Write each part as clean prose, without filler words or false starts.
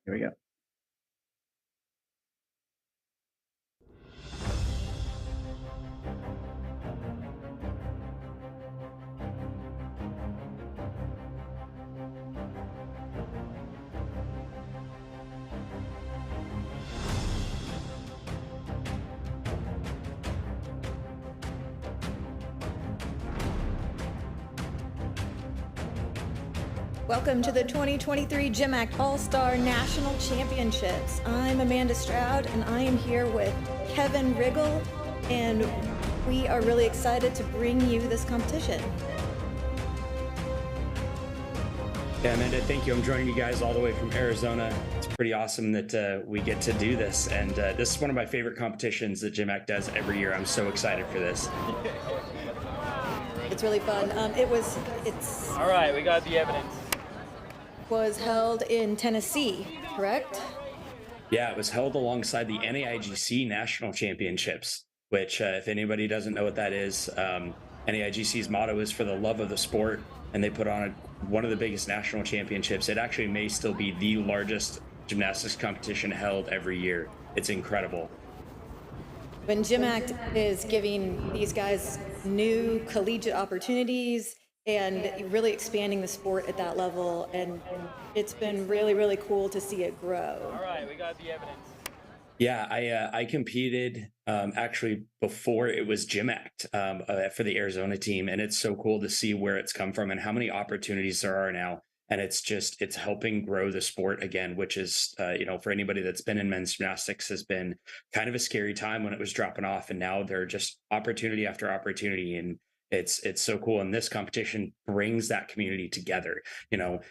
Here we go. Welcome to the 2023 GymACT All-Star National Championships. I'm Amanda Stroud, and I am here with Kevin Riggle, and we are really excited to bring you this competition. Yeah, Amanda, thank you. I'm joining you guys all the way from Arizona. It's pretty awesome that we get to do this, and this is one of my favorite competitions that GymACT does every year. I'm so excited for this. It's really fun. It's All right, we got the evidence. Was held in Tennessee, correct? Yeah, it was held alongside the NAIGC National Championships, which, if anybody doesn't know what that is, NAIGC's motto is for the love of the sport, and they put on one of the biggest national championships. It actually may still be the largest gymnastics competition held every year. It's incredible. When GymACT is giving these guys new collegiate opportunities and really expanding the sport at that level, and it's been really, really cool to see it grow. All right, we got the evidence. Yeah, I competed actually before it was GymACT for the Arizona team, and it's so cool to see where it's come from and how many opportunities there are now. And it's helping grow the sport again, which is for anybody that's been in men's gymnastics, has been kind of a scary time when it was dropping off, and now there are just opportunity after opportunity, and it's so cool. And this competition brings that community together.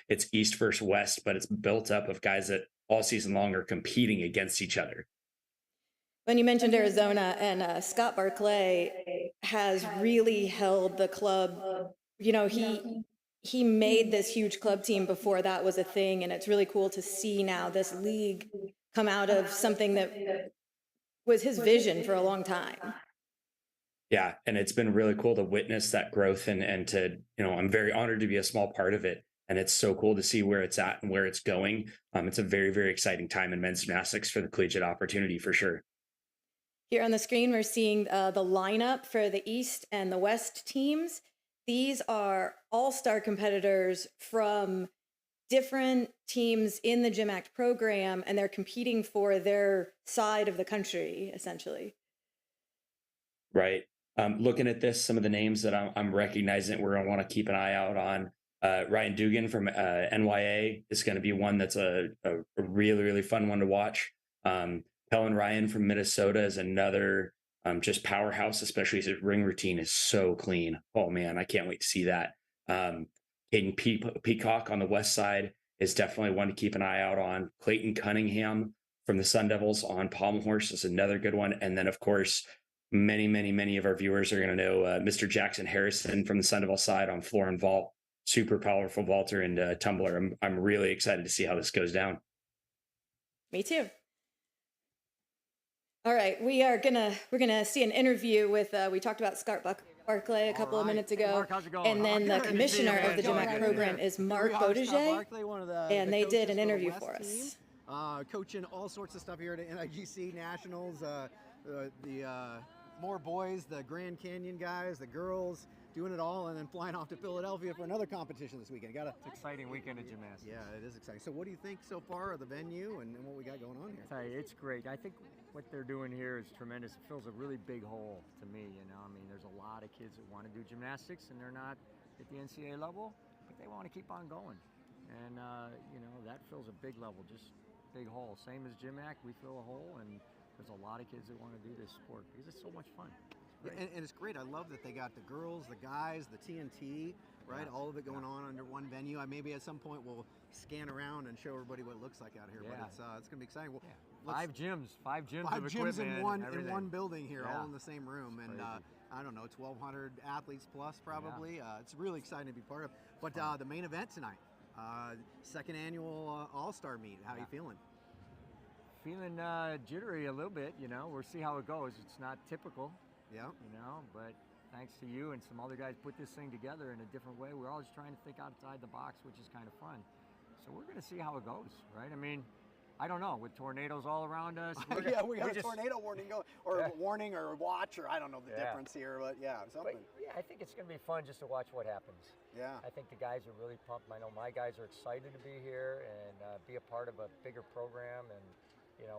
It's East versus West, but it's built up of guys that all season long are competing against each other. When you mentioned Arizona, and Scott Barclay has really held the club. He made this huge club team before that was a thing, and it's really cool to see now this league come out of something that was his vision for a long time. Yeah, and it's been really cool to witness that growth, and to, I'm very honored to be a small part of it. And it's so cool to see where it's at and where it's going. It's a very, very exciting time in men's gymnastics for the collegiate opportunity, for sure. Here on the screen, we're seeing the lineup for the East and the West teams. These are all-star competitors from different teams in the GymACT program, and they're competing for their side of the country, essentially. Right. Looking at this, some of the names that I'm recognizing we're going to want to keep an eye out on. Ryan Dugan from NYA is going to be one that's a really, really fun one to watch. Helen Ryan from Minnesota is another just powerhouse, especially his ring routine is so clean. Oh man, I can't wait to see that. Caden Peacock on the west side is definitely one to keep an eye out on. Clayton Cunningham from the Sun Devils on Pommel horse is another good one. And then, of course, many of our viewers are going to know Mr. Jackson Harrison from the Sun Devil side on floor and vault. Super powerful vaulter and tumbler. I'm really excited to see how this goes down. Me too. All right, we're gonna see an interview with we talked about Scott Barclay a couple of minutes ago, and then the commissioner of the GymACT program is Mark Bottiger, and they did an interview for us. Coaching all sorts of stuff here at NIGC Nationals, the more boys, the Grand Canyon guys, the girls, doing it all, and then flying off to Philadelphia for another competition this weekend. It's an exciting weekend of gymnastics. Yeah, it is exciting. So what do you think so far of the venue and what we got going on here? It's great. I think what they're doing here is tremendous. It fills a really big hole to me, I mean, there's a lot of kids that want to do gymnastics, and they're not at the NCAA level, but they want to keep on going. And, that fills a big level, just big hole. Same as GymACT, we fill a hole, and there's a lot of kids that want to do this sport because it's so much fun. And it's great. I love that they got the girls, the guys, the TNT, right? Yeah. All of it going on under one venue. Maybe at some point we'll scan around and show everybody what it looks like out here. Yeah. But it's going to be exciting. Well, Five gyms of gyms in one building here, all in the same room, and I don't know, 1,200 athletes plus probably. Yeah. It's really exciting to be part of. But the main event tonight, second annual All-Star meet. How are you feeling? Feeling jittery a little bit. We'll see how it goes. It's not typical. Yeah. But thanks to you and some other guys put this thing together in a different way. We're always trying to think outside the box, which is kind of fun. So we're going to see how it goes, right? I mean, I don't know, with tornadoes all around us. Yeah, we got a just- tornado warning going, or Yeah. warning or watch, or I don't know the Yeah. difference here, but yeah, But something. yeah, I think it's going to be fun just to watch what happens. Yeah. I think the guys are really pumped. I know my guys are excited to be here and be a part of a bigger program and,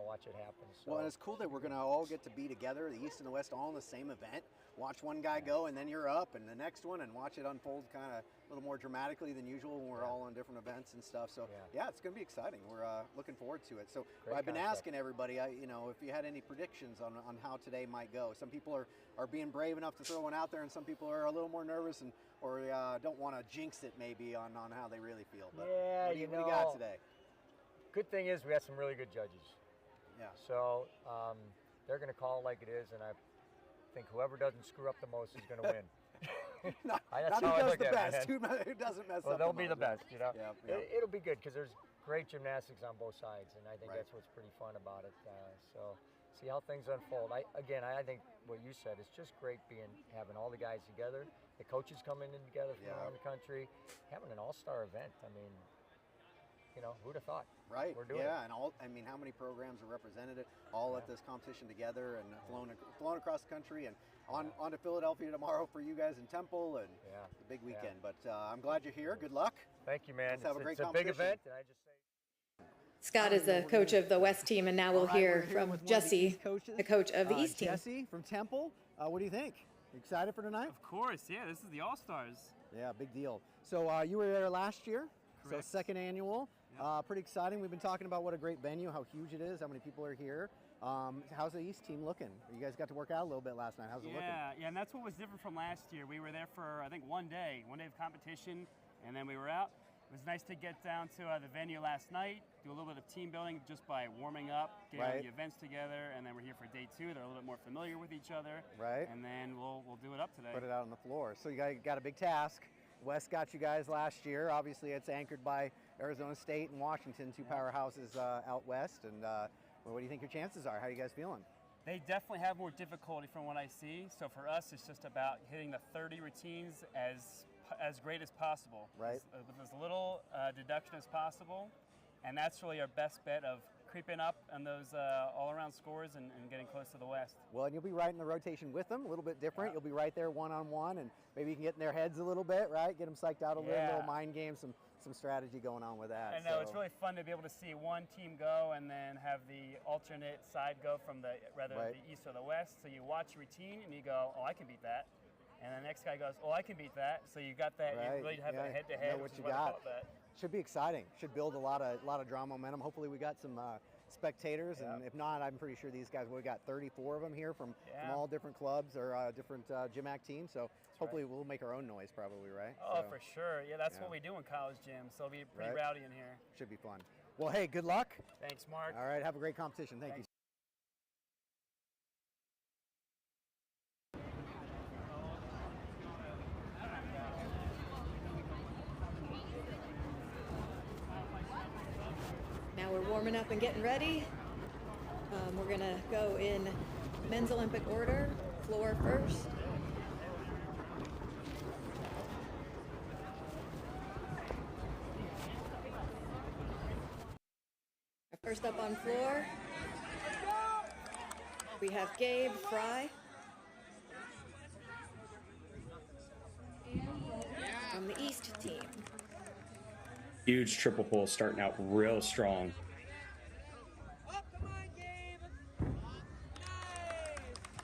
watch it happen. So, Well, and it's cool that we're going to all get to be together, the East and the West, all in the same event. Watch one guy go, and then you're up, and the next one, and watch it unfold kind of a little more dramatically than usual when we're all on different events and stuff. So, yeah, it's going to be exciting. We're looking forward to it. So, Great I've been concept. asking everybody, if you had any predictions on how today might go. Some people are being brave enough to throw one out there, and some people are a little more nervous or don't want to jinx it maybe on how they really feel. But Yeah, what do you got today? Good thing is we have some really good judges. Yeah. So they're going to call it like it is, and I think whoever doesn't screw up the most is going to win. not That's who how I does look the at it, best, man. who doesn't mess Well, up. they'll be the best, Yep, yep. It'll be good because there's great gymnastics on both sides, and I think Right. that's what's pretty fun about it. So see how things unfold. I think what you said is just great having all the guys together, the coaches coming in together from around the country, having an all-star event. I mean, who'd have thought? Right. We're doing it. And how many programs are represented all at this competition together and flown across the country and on to Philadelphia tomorrow for you guys in Temple and the big weekend. But I'm glad you're here. Good luck. Thank you, man. Let's have a great it's a big competition. event, and I just say. Scott is the coach of the West team, and now we'll All right, we're hear here from with one of the Jesse, East coaches, the coach of the East team. Jesse from Temple. What do you think? You excited for tonight? Of course, yeah. This is the All Stars. Yeah, big deal. So you were there last year, Correct. so second annual. Pretty exciting. We've been talking about what a great venue, how huge it is, how many people are here. How's the East team looking? You guys got to work out a little bit last night. How's it looking? Yeah, and that's what was different from last year. We were there for, I think, one day of competition, and then we were out. It was nice to get down to the venue last night, do a little bit of team building just by warming up, getting all the events together, and then we're here for day two. They're a little bit more familiar with each other. Right. And then we'll do it up today. Put it out on the floor. So you got a big task. West got you guys last year. Obviously, it's anchored by Arizona State and Washington, two powerhouses out west. And what do you think your chances are? How are you guys feeling? They definitely have more difficulty from what I see. So for us, it's just about hitting the 30 routines as great as possible. Right. With as little deduction as possible. And that's really our best bet of creeping up on those all-around scores and getting close to the West. Well, and you'll be right in the rotation with them, a little bit different. You'll be right there one-on-one, and maybe you can get in their heads a little bit, right? Get them psyched out a little mind game, some strategy going on with that. I know, it's really fun to be able to see one team go and then have the alternate side go from the east or the west. So you watch your routine and you go, oh, I can beat that. And the next guy goes, oh, I can beat that. So you got that, you really have that head-to-head. Know what you got. Should be exciting. Should build a lot of drama momentum. Hopefully we got some spectators, and if not, I'm pretty sure these guys, we got 34 of them here from all different clubs or different GymACT teams. So hopefully we'll make our own noise, probably, right? Oh, so, for sure. Yeah, that's what we do in college gyms. So it'll be pretty rowdy in here. Should be fun. Well, hey, good luck. Thanks, Mark. All right, have a great competition. Thank you. Now we're warming up and getting ready. We're going to go in men's Olympic order, floor first. First up on floor, we have Gabe Fry from the East team. Huge triple pull starting out real strong.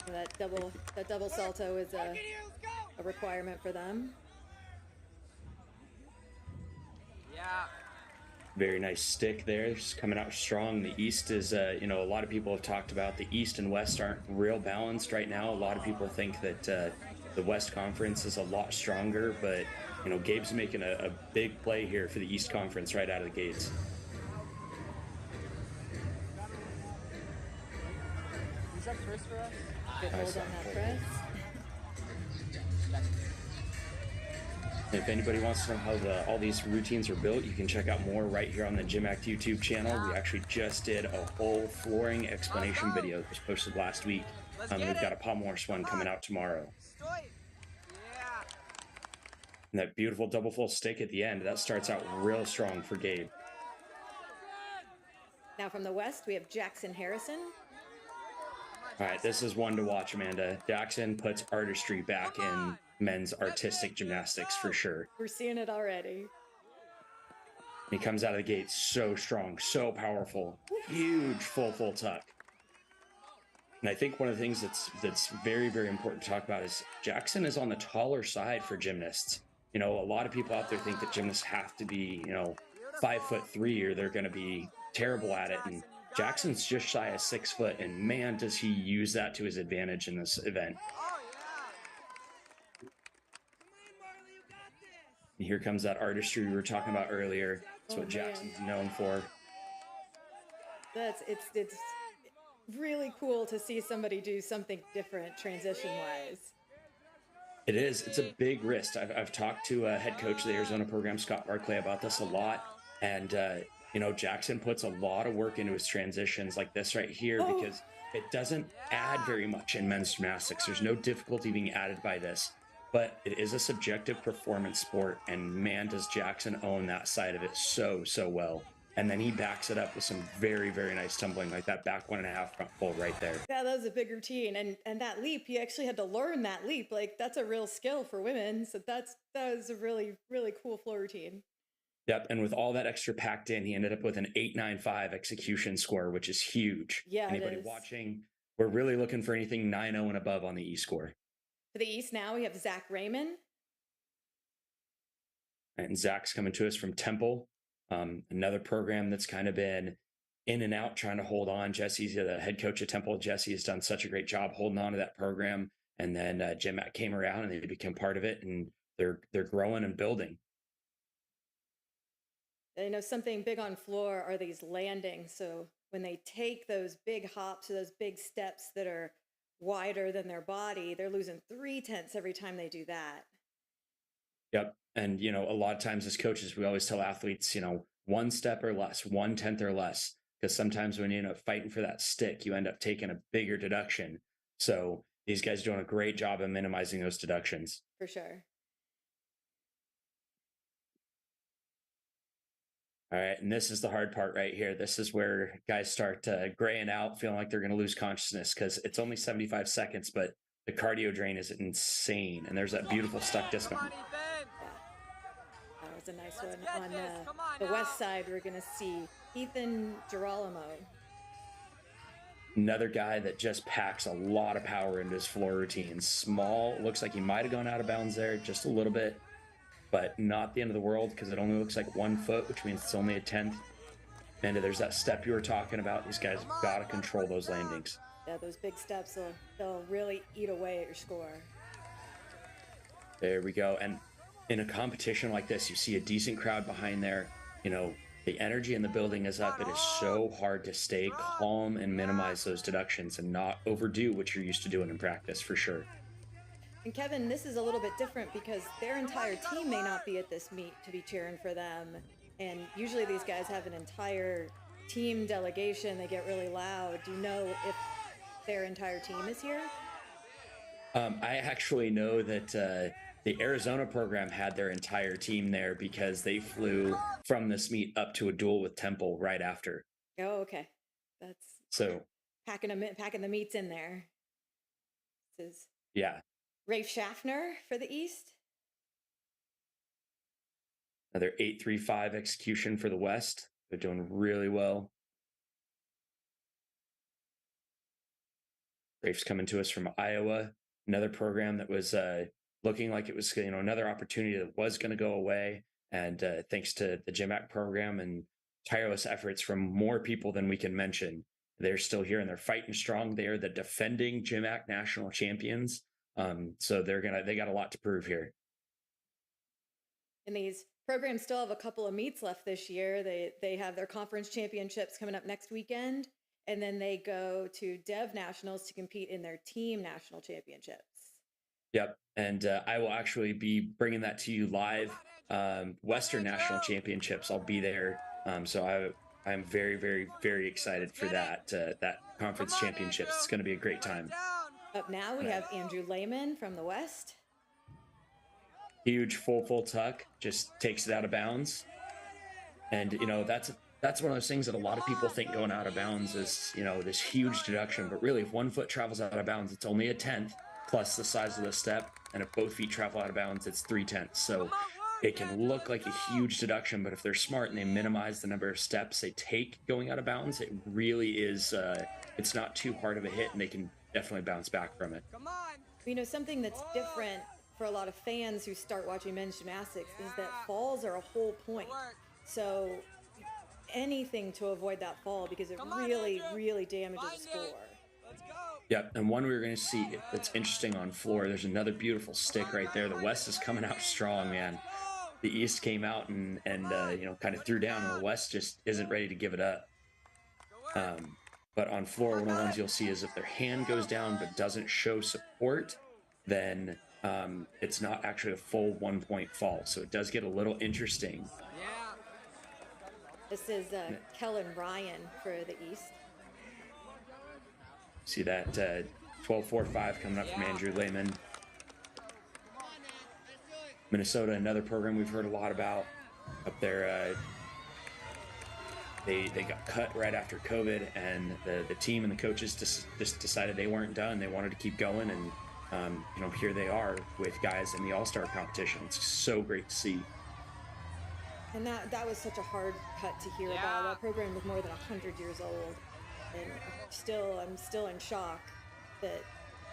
That double salto is a requirement for them. Yeah. Very nice stick there, just coming out strong. The East is, a lot of people have talked about the East and West aren't real balanced right now. A lot of people think that the West Conference is a lot stronger, but, Gabe's making a big play here for the East Conference right out of the gates. Is that Chris for us? Good hold on that press. If anybody wants to know how all these routines are built, you can check out more right here on the GymACT YouTube channel. We actually just did a whole flooring explanation video that was posted last week. We've got a Pommel one coming out tomorrow. And that beautiful double full stick at the end, that starts out real strong for Gabe. Now from the West, we have Jackson Harrison. All right, this is one to watch, Amanda. Jackson puts artistry back in men's artistic gymnastics for sure. We're seeing it already. He comes out of the gate so strong, so powerful, huge full tuck. And I think one of the things that's very, very important to talk about is Jackson is on the taller side for gymnasts. You know, a lot of people out there think that gymnasts have to be, you know, 5'3" or they're going to be terrible at it. And Jackson's just shy of 6 foot, and man, does he use that to his advantage in this event. And here comes that artistry we were talking about earlier. That's what Jackson's known for. It's really cool to see somebody do something different transition-wise. It is. It's a big risk. I've talked to a head coach of the Arizona program, Scott Barclay, about this a lot. And, you know, Jackson puts a lot of work into his transitions like this right here because it doesn't add very much in men's gymnastics. There's no difficulty being added by this. But it is a subjective performance sport, and man, does Jackson own that side of it so well. And then he backs it up with some very, very nice tumbling, like that back 1.5 front full right there. Yeah, that was a big routine. And that leap, you actually had to learn that leap. Like, that's a real skill for women. So that was a really, really cool floor routine. Yep, and with all that extra packed in, he ended up with an 8.95 execution score, which is huge. Yeah, anybody watching, we're really looking for anything 9.0 and above on the E-score. For the East now, we have Zach Raymond. And Zach's coming to us from Temple, another program that's kind of been in and out trying to hold on. Jesse's the head coach at Temple. Jesse has done such a great job holding on to that program. And then GymACT came around and they became part of it, and they're growing and building. I know something big on floor are these landings. So when they take those big hops or those big steps that are wider than their body, they're losing 0.3 every time they do that. Yep. And, you know, a lot of times as coaches, we always tell athletes, you know, 1 step or less, 1/10 or less, because sometimes when you end up fighting for that stick, you end up taking a bigger deduction. So these guys are doing a great job of minimizing those deductions. For sure. All right. And this is the hard part right here. This is where guys start graying out, feeling like they're going to lose consciousness because it's only 75 seconds, but the cardio drain is insane. And there's that beautiful stuck dismount. Yeah. That was a nice one. On the West side, we're going to see Ethan Girolamo. Another guy that just packs a lot of power into his floor routine. Small, looks like he might have gone out of bounds there just a little bit, but not the end of the world because it only looks like 1 foot, which means it's only a 10th. And there's that step you were talking about. These guys have got to control those landings. Yeah, those big steps, they'll really eat away at your score. There we go. And in a competition like this, you see a decent crowd behind there. You know, the energy in the building is up. It is so hard to stay calm and minimize those deductions and not overdo what you're used to doing in practice, for sure. And Kevin, this is a little bit different because their entire team may not be at this meet to be cheering for them. And usually these guys have an entire team delegation. They get really loud. Do you know if their entire team is here? I actually know that the Arizona program had their entire team there because they flew from this meet up to a duel with Temple right after. Oh, okay. That's so packing the meets in there. This is yeah. Rafe Schaffner for the East. Another 8.35 execution for the West. They're doing really well. Rafe's coming to us from Iowa. Another program that was looking like it was, you know, another opportunity that was going to go away. And thanks to the GymACT program and tireless efforts from more people than we can mention, they're still here and they're fighting strong. They are the defending GymACT national champions. So they got a lot to prove here. And these programs still have a couple of meets left this year. They have their conference championships coming up next weekend. And then they go to Dev Nationals to compete in their team national championships. Yep. And I will actually be bringing that to you live. Western National Championships, I'll be there. So I'm very, very, very excited for that conference championships. It's going to be a great time. Up now, we have Andrew Lehman from the West. Huge full tuck, just takes it out of bounds. And, you know, that's that's one of those things that a lot of people think going out of bounds is, you know, this huge deduction, but really if one foot travels out of bounds, it's only a tenth plus the size of the step. And if both feet travel out of bounds, it's 3/10. So it can look like a huge deduction, but if they're smart and they minimize the number of steps they take going out of bounds, it really is, it's not too hard of a hit and they can definitely bounce back from it. Come on. You know, something that's different for a lot of fans who start watching men's gymnastics is that falls are a whole point. So anything to avoid that fall because it really damages the score. Let's go. Yep, and one we were going to see that's interesting on floor. There's another beautiful stick right there. The West is coming out strong, man. The East came out and you know, kind of threw down, and the West just isn't ready to give it up. But on floor, one of the ones you'll see is if their hand goes down but doesn't show support, then it's not actually a full 1 point fall. So it does get a little interesting. Yeah. This is Kellen Ryan for the East. See that 12.45 coming up from Andrew Lehman. Minnesota, another program we've heard a lot about up there. They got cut right after COVID, and the team and the coaches just decided they weren't done. They wanted to keep going, and you know, here they are with guys in the All-Star competition. It's so great to see. And that was such a hard cut to hear about. That program was more than 100 years old, and I'm still in shock that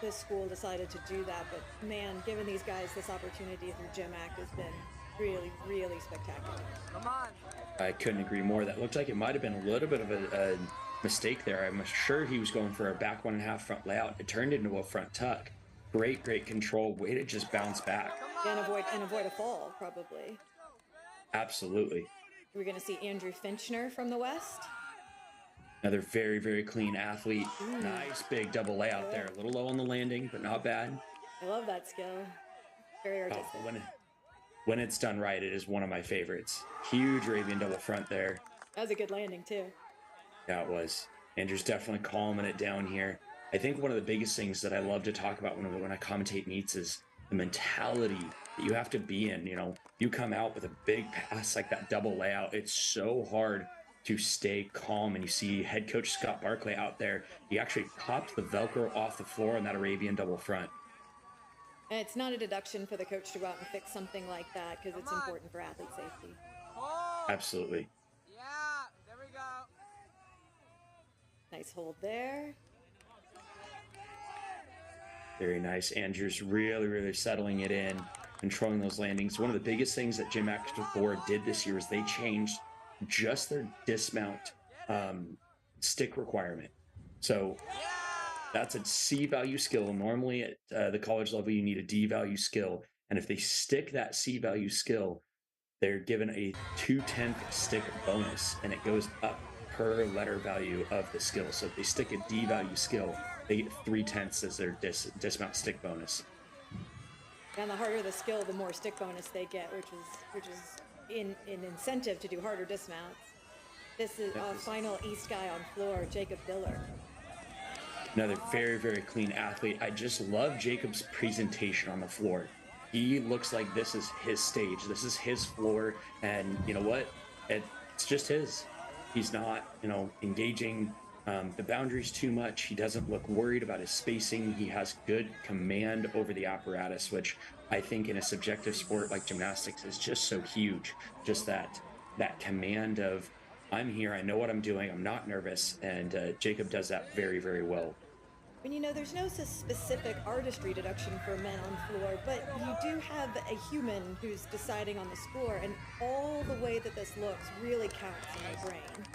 this school decided to do that. But man, giving these guys this opportunity through GymACT has been really spectacular. Come on. I couldn't agree more. That looked like it might have been a little bit of a mistake there. I'm sure he was going for a back 1.5 front layout. It turned into a front tuck. Great control. Way to just bounce back. And avoid a fall, probably. Absolutely. We're going to see Andrew Finchner from the West. Another very clean athlete. Nice big double layout there. A little low on the landing, but not bad. I love that skill. Very artistic. When it's done right, it is one of my favorites. Huge Arabian double front there. That was a good landing, too. Yeah, it was. Andrew's definitely calming it down here. I think one of the biggest things that I love to talk about when I commentate meets is the mentality that you have to be in. You know, you come out with a big pass like that double layout. It's so hard to stay calm, and you see head coach Scott Barclay out there. He actually popped the Velcro off the floor on that Arabian double front. And it's not a deduction for the coach to go out and fix something like that because it's important for athlete safety. Absolutely. Yeah, there we go. Nice hold there. Very nice. Andrew's really settling it in, controlling those landings. One of the biggest things that GymACT board did this year is they changed just their dismount stick requirement. So that's a C value skill. Normally at the college level, you need a D value skill. And if they stick that C value skill, they're given a 2/10 stick bonus, and it goes up per letter value of the skill. So if they stick a D value skill, they get 3/10 as their dismount stick bonus. And the harder the skill, the more stick bonus they get, which is an incentive to do harder dismounts. This is final East guy on floor, Jacob Diller. Another very clean athlete. I just love Jacob's presentation on the floor. He looks like this is his stage. This is his floor. And you know what? It's just his. He's not, you know, engaging the boundaries too much. He doesn't look worried about his spacing. He has good command over the apparatus, which I think in a subjective sport like gymnastics is just so huge. Just that command of, I'm here, I know what I'm doing, I'm not nervous, and Jacob does that very well. And you know, there's no specific artistry deduction for men on floor, but you do have a human who's deciding on the score, and all the way that this looks really counts in my brain.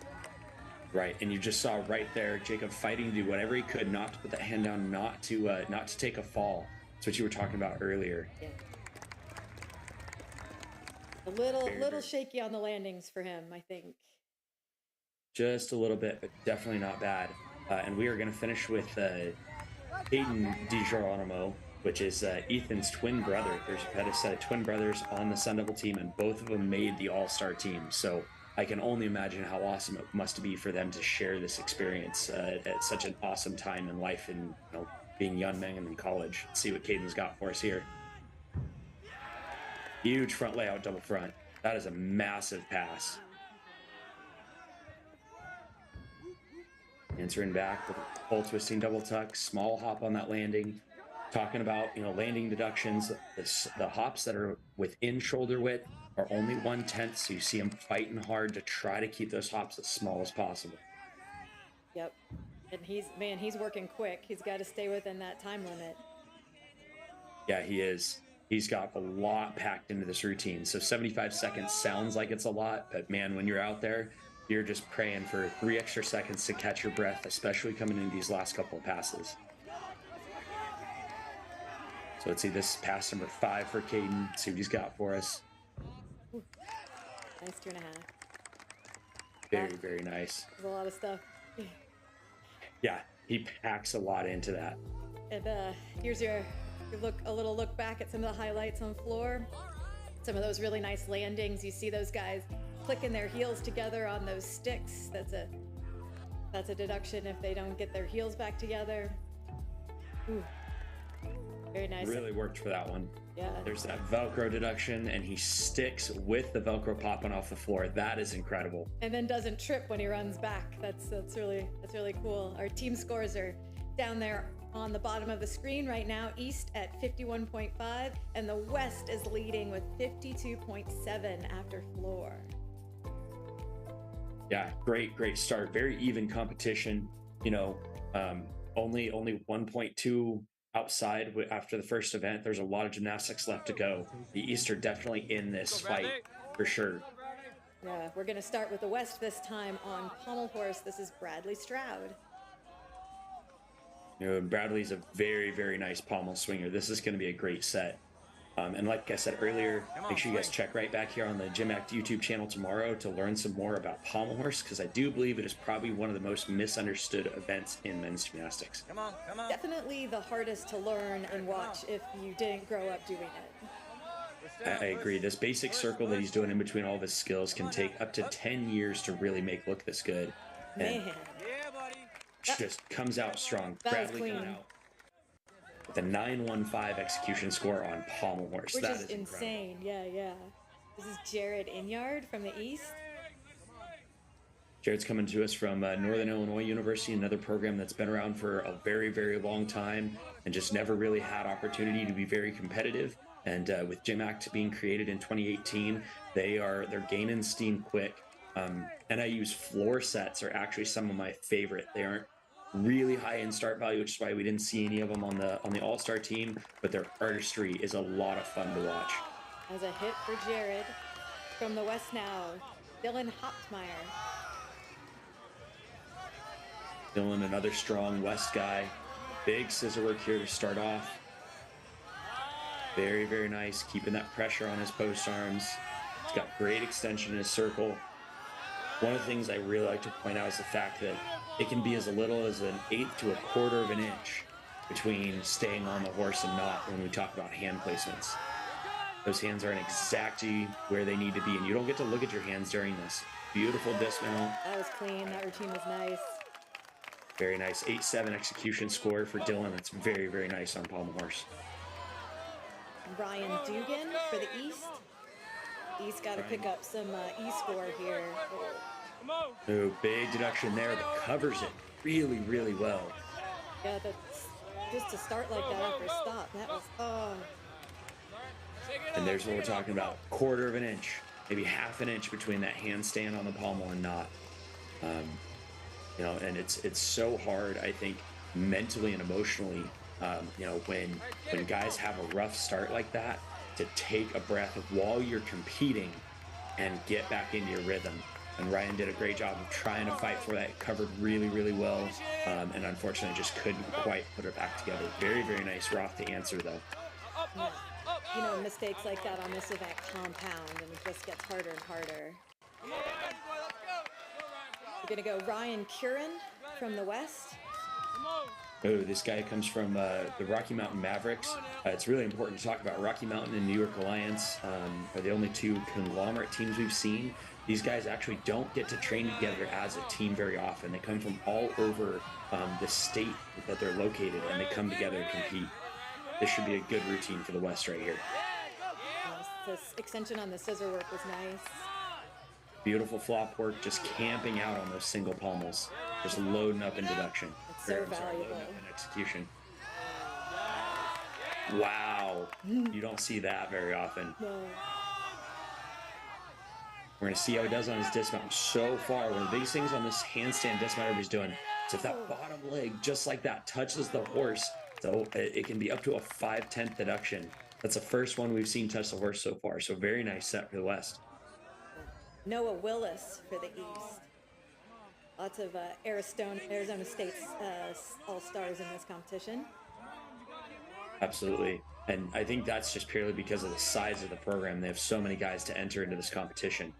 Right, and you just saw right there Jacob fighting to do whatever he could not to put that hand down, not to take a fall. That's what you were talking about earlier. Yeah. A little shaky on the landings for him, I think. Just a little bit, but definitely not bad. And we are going to finish with Hayden DiGeronimo, which is Ethan's twin brother. There's a set of twin brothers on the Sun Devil team, and both of them made the All-Star team. So I can only imagine how awesome it must be for them to share this experience at such an awesome time in life, and you know, being young men in college. Let's see what Caden's got for us here. Huge front layout double front. That is a massive pass. Answering back with a full twisting double tuck, small hop on that landing. Talking about, landing deductions, the hops that are within shoulder width are only 1/10, so you see him fighting hard to try to keep those hops as small as possible. Yep. And he's working quick. He's got to stay within that time limit. Yeah, he is. He's got a lot packed into this routine. So 75 seconds sounds like it's a lot, but man, when you're out there, you're just praying for 3 extra seconds to catch your breath, especially coming into these last couple of passes. So let's see, this is pass number 5 for Caden. See what he's got for us. Ooh. Nice 2.5. Very, very nice. There's a lot of stuff. Yeah, he packs a lot into that. And here's your a little look back at some of the highlights on floor. Some of those really nice landings. You see those guys clicking their heels together on those sticks. That's a deduction if they don't get their heels back together. Ooh. Very nice. Really worked for that one. Yeah. There's that Velcro deduction, and he sticks with the Velcro popping off the floor. That is incredible. And then doesn't trip when he runs back. That's really cool. Our team scores are down there on the bottom of the screen right now. East at 51.5, and the West is leading with 52.7 after floor. Yeah, great start. Very even competition. Only 1.2 outside after the first event. There's a lot of gymnastics left to go. The East are definitely in this fight for sure. Yeah, we're going to start with the West this time on pommel horse. This is Bradley Stroud. Bradley's a very, very nice pommel swinger. This is going to be a great set. And like I said earlier, make sure you guys check right back here on the GymACT YouTube channel tomorrow to learn some more about pommel horse, because I do believe it is probably one of the most misunderstood events in men's gymnastics. Come on. Definitely the hardest to learn and watch if you didn't grow up doing it. I agree. This basic circle that he's doing in between all of his skills can take up to 10 years to really make look this good. And Man. Yeah, buddy. just comes out strong. That was Bradley coming clean. out with a 915 execution score on pommel horse. Which That is insane. incredible. Yeah. This is Jared Inyard from the East. Jared's coming to us from Northern Illinois University, another program that's been around for a very, very long time and just never really had opportunity to be very competitive. And with GymACT being created in 2018, they're gaining steam quick. NIU's floor sets are actually some of my favorite. They aren't really high in start value, which is why we didn't see any of them on the all-star team, but their artistry is a lot of fun to watch. As a hit for Jared. From the West now, Dylan Hoptmeyer. Dylan, another strong West guy. Big scissor work here to start off. Very, very nice, keeping that pressure on his post arms. He's got great extension in his circle. One of the things I really like to point out is the fact that it can be as little as 1/8 to 1/4 of an inch between staying on the horse and not when we talk about hand placements. Those hands are in exactly where they need to be, and you don't get to look at your hands during this. Beautiful dismount. That was clean. That routine was nice. Very nice. 8-7 execution score for Dylan. That's very, very nice on pommel horse. Ryan Dugan for the East. East got to pick up some E-score here. Oh, big deduction there, but covers it really, really well. Yeah, that's just to start like that after a stop. That was, And there's what we're talking about. 1/4 of an inch, maybe 1/2 an inch between that handstand on the pommel and not. And it's so hard, I think, mentally and emotionally, when guys have a rough start like that, to take a breath while you're competing and get back into your rhythm. And Ryan did a great job of trying to fight for that. Covered really, really well, and unfortunately just couldn't quite put it back together. Very, very nice Roth to answer, though. yeah. Mistakes like that on this event compound, and it just gets harder and harder. We're gonna go Ryan Curran from the West. Oh, this guy comes from the Rocky Mountain Mavericks. It's really important to talk about Rocky Mountain and New York Alliance. Are the only two conglomerate teams we've seen. These guys actually don't get to train together as a team very often. They come from all over the state that they're located, and they come together to compete. This should be a good routine for the West right here. This extension on the scissor work was nice. Beautiful flop work, just camping out on those single pommels. just loading up in deduction. It's so valuable. Loading up in execution. Wow. You don't see that very often. No. We're going to see how he does on his dismount. So far, one of the biggest things on this handstand dismount everybody's doing is if that bottom leg, just like that, touches the horse, so it can be up to a 5/10 deduction. That's the first one we've seen touch the horse so far. So very nice set for the West. Noah Willis for the East. Lots of Arizona State's all-stars in this competition. Absolutely. And I think that's just purely because of the size of the program. They have so many guys to enter into this competition.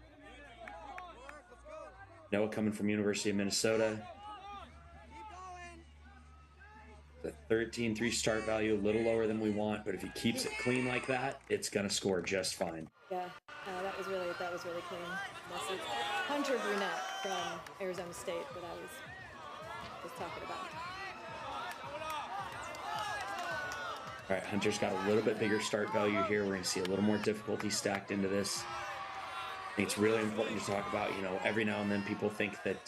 Noah coming from University of Minnesota. The 13-3 start value, a little lower than we want, but if he keeps it clean like that, it's going to score just fine. Yeah, that was really clean. That's Hunter Brunette from Arizona State that I was talking about. All right, Hunter's got a little bit bigger start value here. We're going to see a little more difficulty stacked into this. I think it's really important to talk about, every now and then people think that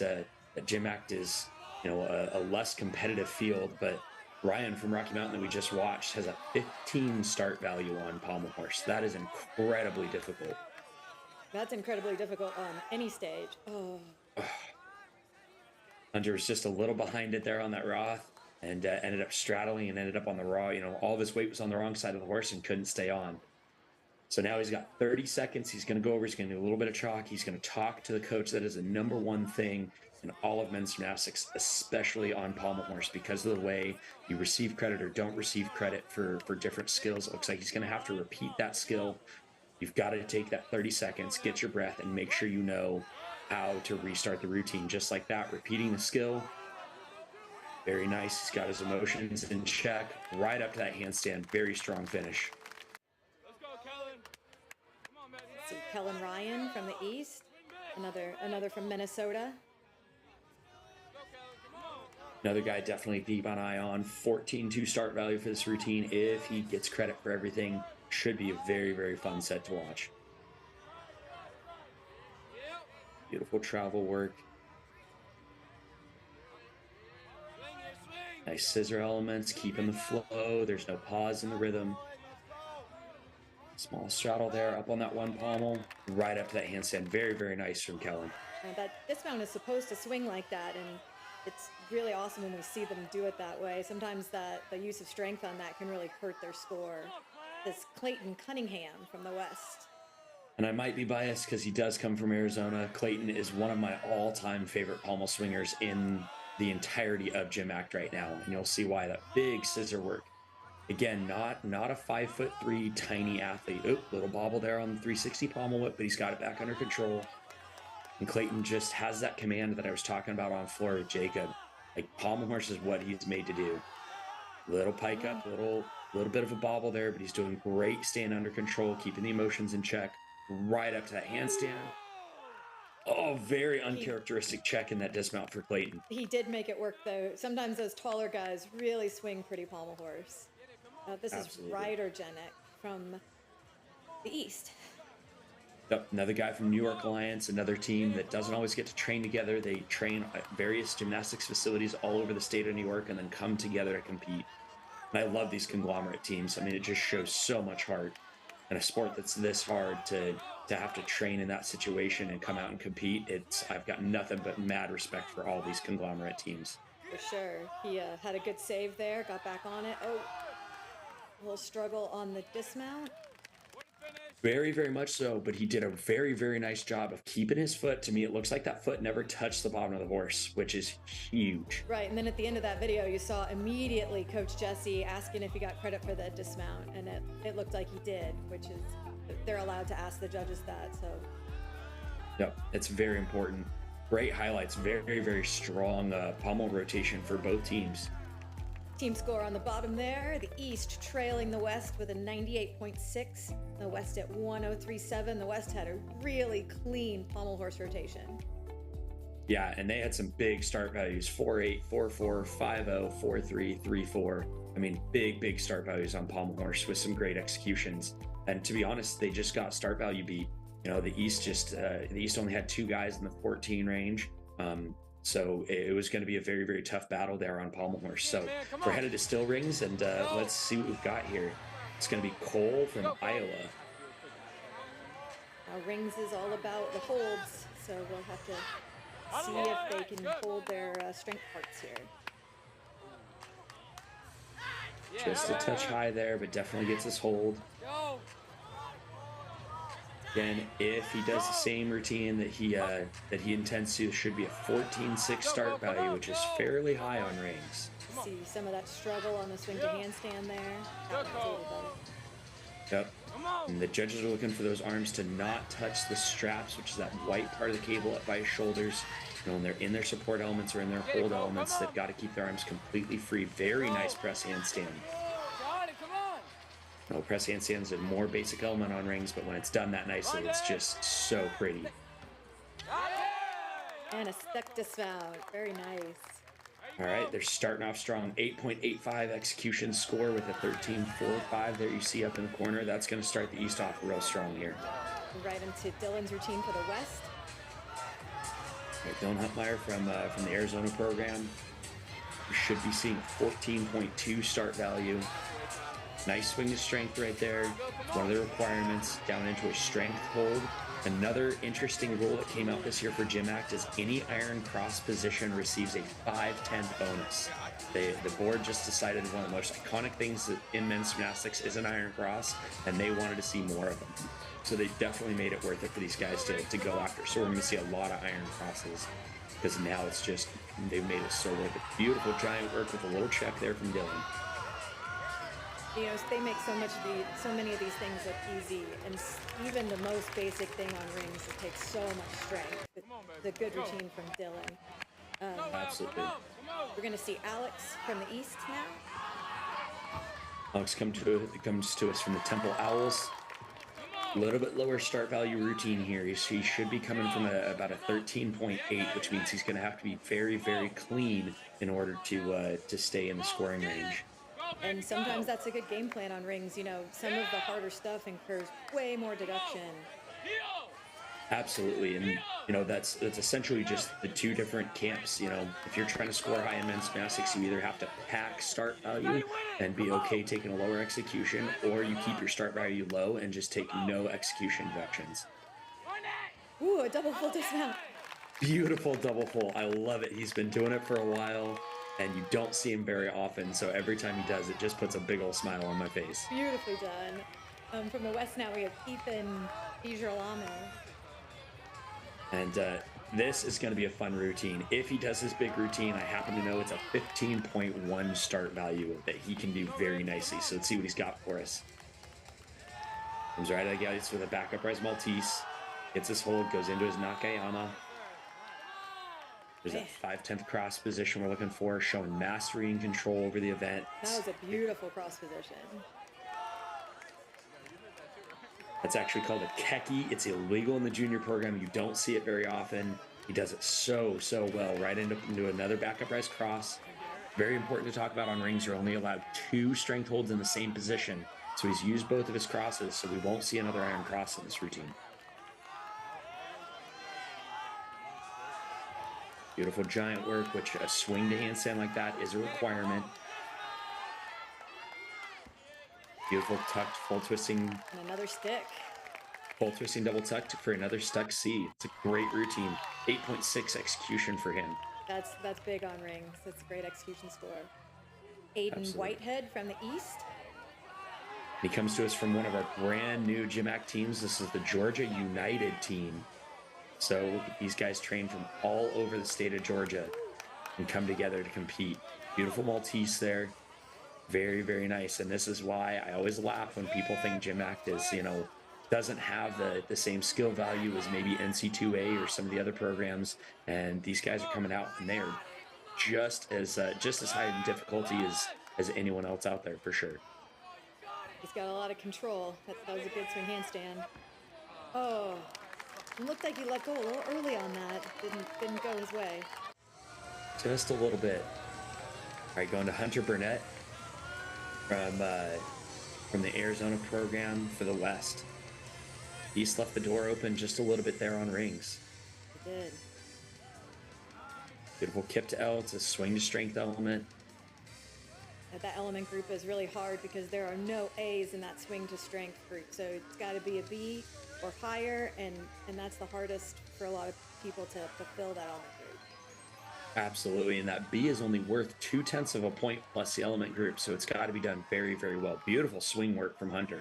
GymACT is, a less competitive field, but Ryan from Rocky Mountain that we just watched has a 15 start value on Pommel horse. That is incredibly difficult. That's incredibly difficult on any stage. Oh. Hunter was just a little behind it there on that Roth. And ended up straddling and ended up on the raw. All of his weight was on the wrong side of the horse and couldn't stay on. So now he's got 30 seconds. He's going to go over. He's going to do a little bit of chalk. He's going to talk to the coach. That is the number one thing in all of men's gymnastics, especially on pommel horse, because of the way you receive credit or don't receive credit for different skills. It looks like he's going to have to repeat that skill. You've got to take that 30 seconds, get your breath, and make sure you know how to restart the routine. Just like that, repeating the skill. Very nice. He's got his emotions in check. Right up to that handstand. Very strong finish. Let's go, Kellen. Come on, man. See Kellen Ryan from the East. Another from Minnesota. Another guy definitely keep an eye on. 14-2 start value for this routine. If he gets credit for everything, should be a very, very fun set to watch. Beautiful travel work. Nice scissor elements, keeping the flow. There's no pause in the rhythm. Small straddle there, up on that one pommel, right up to that handstand. Very, very nice from Kellen. That dismount is supposed to swing like that, and it's really awesome when we see them do it that way. Sometimes the use of strength on that can really hurt their score. This Clayton Cunningham from the West. And I might be biased because he does come from Arizona. Clayton is one of my all-time favorite pommel swingers in the entirety of GymACT right now, and you'll see why. That big scissor work. Again, not a 5'3" tiny athlete. Oop, little bobble there on the 360 pommel whip, but he's got it back under control. And Clayton just has that command that I was talking about on floor with Jacob. Like, pommel horse is what he's made to do. Little pike up, little bit of a bobble there, but he's doing great staying under control, keeping the emotions in check, right up to that handstand. Oh, very uncharacteristic check in that dismount for Clayton. He did make it work, though. Sometimes those taller guys really swing pretty pommel horse. This Absolutely. is Ryder GmACT from the East. Yep, another guy from New York Alliance, another team that doesn't always get to train together. They train at various gymnastics facilities all over the state of New York and then come together to compete. And I love these conglomerate teams. I mean, it just shows so much heart. In a sport that's this hard to have to train in that situation and come out and compete, I've got nothing but mad respect for all these conglomerate teams. For sure. He had a good save there, got back on it. Oh, a little struggle on the dismount. Very, very much so, but he did a very, very nice job of keeping his foot. To me, it looks like that foot never touched the bottom of the horse, which is huge. Right, and then at the end of that video, you saw immediately Coach Jesse asking if he got credit for the dismount, and it looked like he did, which is, they're allowed to ask the judges that, so. Yep, it's very important. Great highlights, very, very strong pommel rotation for both teams. Team score on the bottom there, the East trailing the West with a 98.6, the West at 103.7. The West had a really clean pommel horse rotation. Yeah, and they had some big start values, 4.8, 4.4, 5.0, 4.3, 3.4. I mean, big start values on pommel horse with some great executions. And to be honest, they just got start value beat. The East only had two guys in the 14 range. So it was going to be a very, very tough battle there on Pommel. So we're headed to still rings, and let's see what we've got here. It's going to be Cole from Iowa. Rings is all about the holds, so we'll have to see if they can hold their strength parts here. Just a touch high there, but definitely gets his hold. Again, if he does the same routine that he intends to, should be a 14.6 start value, which is fairly high on rings. See some of that struggle on the swing to handstand there. That one's a little better. Yep. And the judges are looking for those arms to not touch the straps, which is that white part of the cable up by his shoulders. You know, when they're in their support elements or in their hold elements, they've got to keep their arms completely free. Very nice press handstand. No, press handstands are more basic element on rings, but when it's done that nicely, it's just so pretty. And a step dismount. Very nice. All right, they're starting off strong. 8.85 execution score with a 13.45 there you see up in the corner. That's going to start the East off real strong here. Right into Dylan's routine for the West. Right, Dylan Huntmeyer from the Arizona program. You should be seeing 14.2 start value. Nice swing to strength right there. One of the requirements down into a strength hold. Another interesting rule that came out this year for GymACT is any iron cross position receives a 5/10 bonus. The board just decided one of the most iconic things in men's gymnastics is an iron cross, and they wanted to see more of them. So they definitely made it worth it for these guys to go after. So we're going to see a lot of iron crosses because now it's just, they've made it so worth it. Beautiful giant work with a little check there from Dylan. You know, they make so many of these things look easy, and even the most basic thing on rings, it takes so much strength. The good routine from Dylan. Absolutely. We're going to see Alex from the East now. Alex comes to us from the Temple Owls. A little bit lower start value routine here. He should be coming from about a 13.8, which means he's going to have to be very, very clean in order to stay in the scoring range. And sometimes that's a good game plan on rings. You know, some of the harder stuff incurs way more deduction. Absolutely, and you know that's essentially just the two different camps. You know, if you're trying to score high in men's gymnastics, you either have to pack start value and be okay taking a lower execution, or you keep your start value low and just take no execution deductions. Ooh, a double full dismount. Beautiful double full. I love it. He's been doing it for a while, and you don't see him very often. So every time he does, it just puts a big old smile on my face. Beautifully done. From the West now, we have Ethan Girolamo. And this is going to be a fun routine. If he does his big routine, I happen to know it's a 15.1 start value that he can do very nicely. So let's see what he's got for us. Comes right out of the gates with a back rise Maltese. Gets his hold, goes into his Nakayama. There's that 5/10 cross position we're looking for, showing mastery and control over the event. That was a beautiful cross position. That's actually called a keki. It's illegal in the junior program. You don't see it very often. He does it so well. Right into another back rise cross. Very important to talk about on rings. You're only allowed 2 strength holds in the same position. So he's used both of his crosses, so we won't see another iron cross in this routine. Beautiful giant work, which a swing to handstand like that is a requirement. Beautiful tucked, full twisting. And another stick. Full twisting double tucked for another stuck C. It's a great routine. 8.6 execution for him. That's big on rings. That's a great execution score. Aiden Absolutely. Whitehead from the East. He comes to us from one of our brand new GymACT teams. This is the Georgia United team. So these guys train from all over the state of Georgia and come together to compete. Beautiful Maltese there. Very, very nice. And this is why I always laugh when people think GymACT is, you know, doesn't have the same skill value as maybe NC2A or some of the other programs. And these guys are coming out and they are just as high in difficulty as anyone else out there for sure. He's got a lot of control. That was a good swing handstand. Oh, it looked like he let go a little early on that. Didn't go his way. Just a little bit. All right, going to Hunter Burnett from the Arizona program for the West. East left the door open just a little bit there on rings. He did. Beautiful kip to L. It's a swing to strength element. That element group is really hard because there are no A's in that swing to strength group. So it's got to be a B or higher, and that's the hardest for a lot of people to fulfill that element group. Absolutely, and that B is only worth 0.2 of a point plus the element group, so it's got to be done very, very well. Beautiful swing work from Hunter.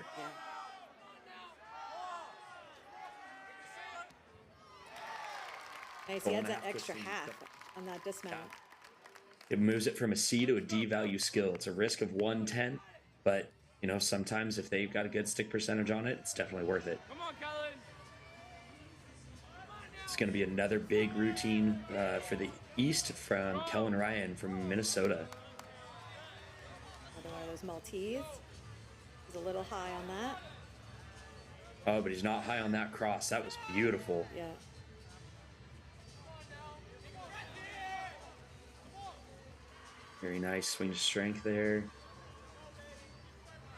Yeah. Nice, he adds that extra half on that dismount. It moves it from a C to a D value skill. It's a risk of 1/10, but you know, sometimes if they've got a good stick percentage on it, it's definitely worth it. Come on, Kellen. It's going to be another big routine for the East from Kellen Ryan from Minnesota. Another one of those Maltese. He's a little high on that. Oh, but he's not high on that cross. That was beautiful. Yeah. Very nice swing to strength there.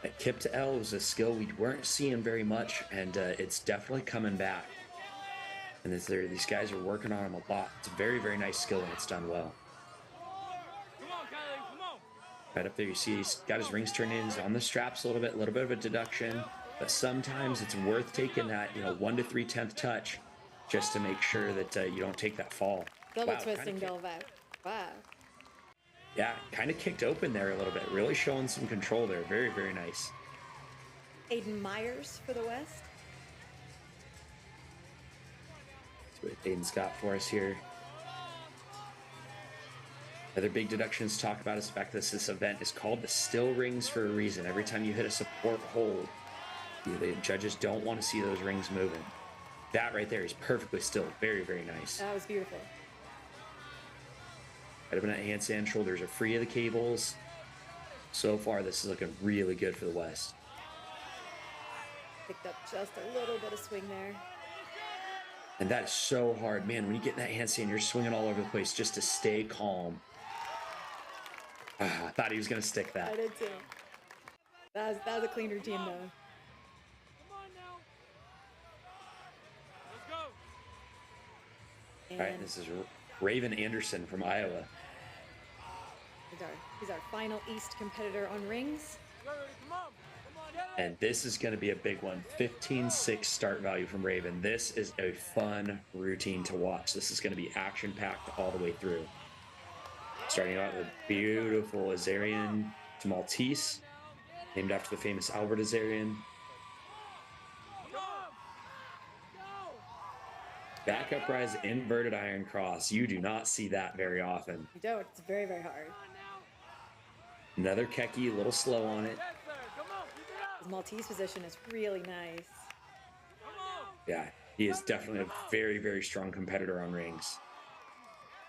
That kip to L was a skill we weren't seeing very much, and it's definitely coming back. And these guys are working on him a lot. It's a very, very nice skill when it's done well. Come on, Kellen. Come on. Right up there, you see he's got his rings turned in. He's on the straps a little bit of a deduction. But sometimes it's worth taking that, 1 to 3/10 touch just to make sure that you don't take that fall. Double twisting double back. Wow. Yeah, kind of kicked open there a little bit. Really showing some control there. Very, very nice. Aiden Myers for the West. That's what Aiden's got for us here. Other big deductions to talk about is the fact that this event is called the still rings for a reason. Every time you hit a support hold, the judges don't want to see those rings moving. That right there is perfectly still. Very, very nice. That was beautiful. Right up in that handstand, shoulders are free of the cables. So far, this is looking really good for the West. Picked up just a little bit of swing there. And that is so hard. Man, when you get in that handstand, you're swinging all over the place just to stay calm. I thought he was going to stick that. I did too. That was a clean routine though. Come on now. Let's go. And All right, this is Raven Anderson from Iowa. he's our final East competitor on rings. Come on. Come on, And this is going to be a big one. 15-6 start value from Raven. This is a fun routine to watch. This is going to be action-packed all the way through. Starting out with beautiful Azarian to Maltese, named after the famous Albert Azarian. Back up rise, inverted iron cross. You do not see that very often. You don't. It's very, very hard. Another Keki, a little slow on it. Yes, sir. Come on. Keep it up. His Maltese position is really nice. Come on. Yeah, he is definitely a very, very strong competitor on rings.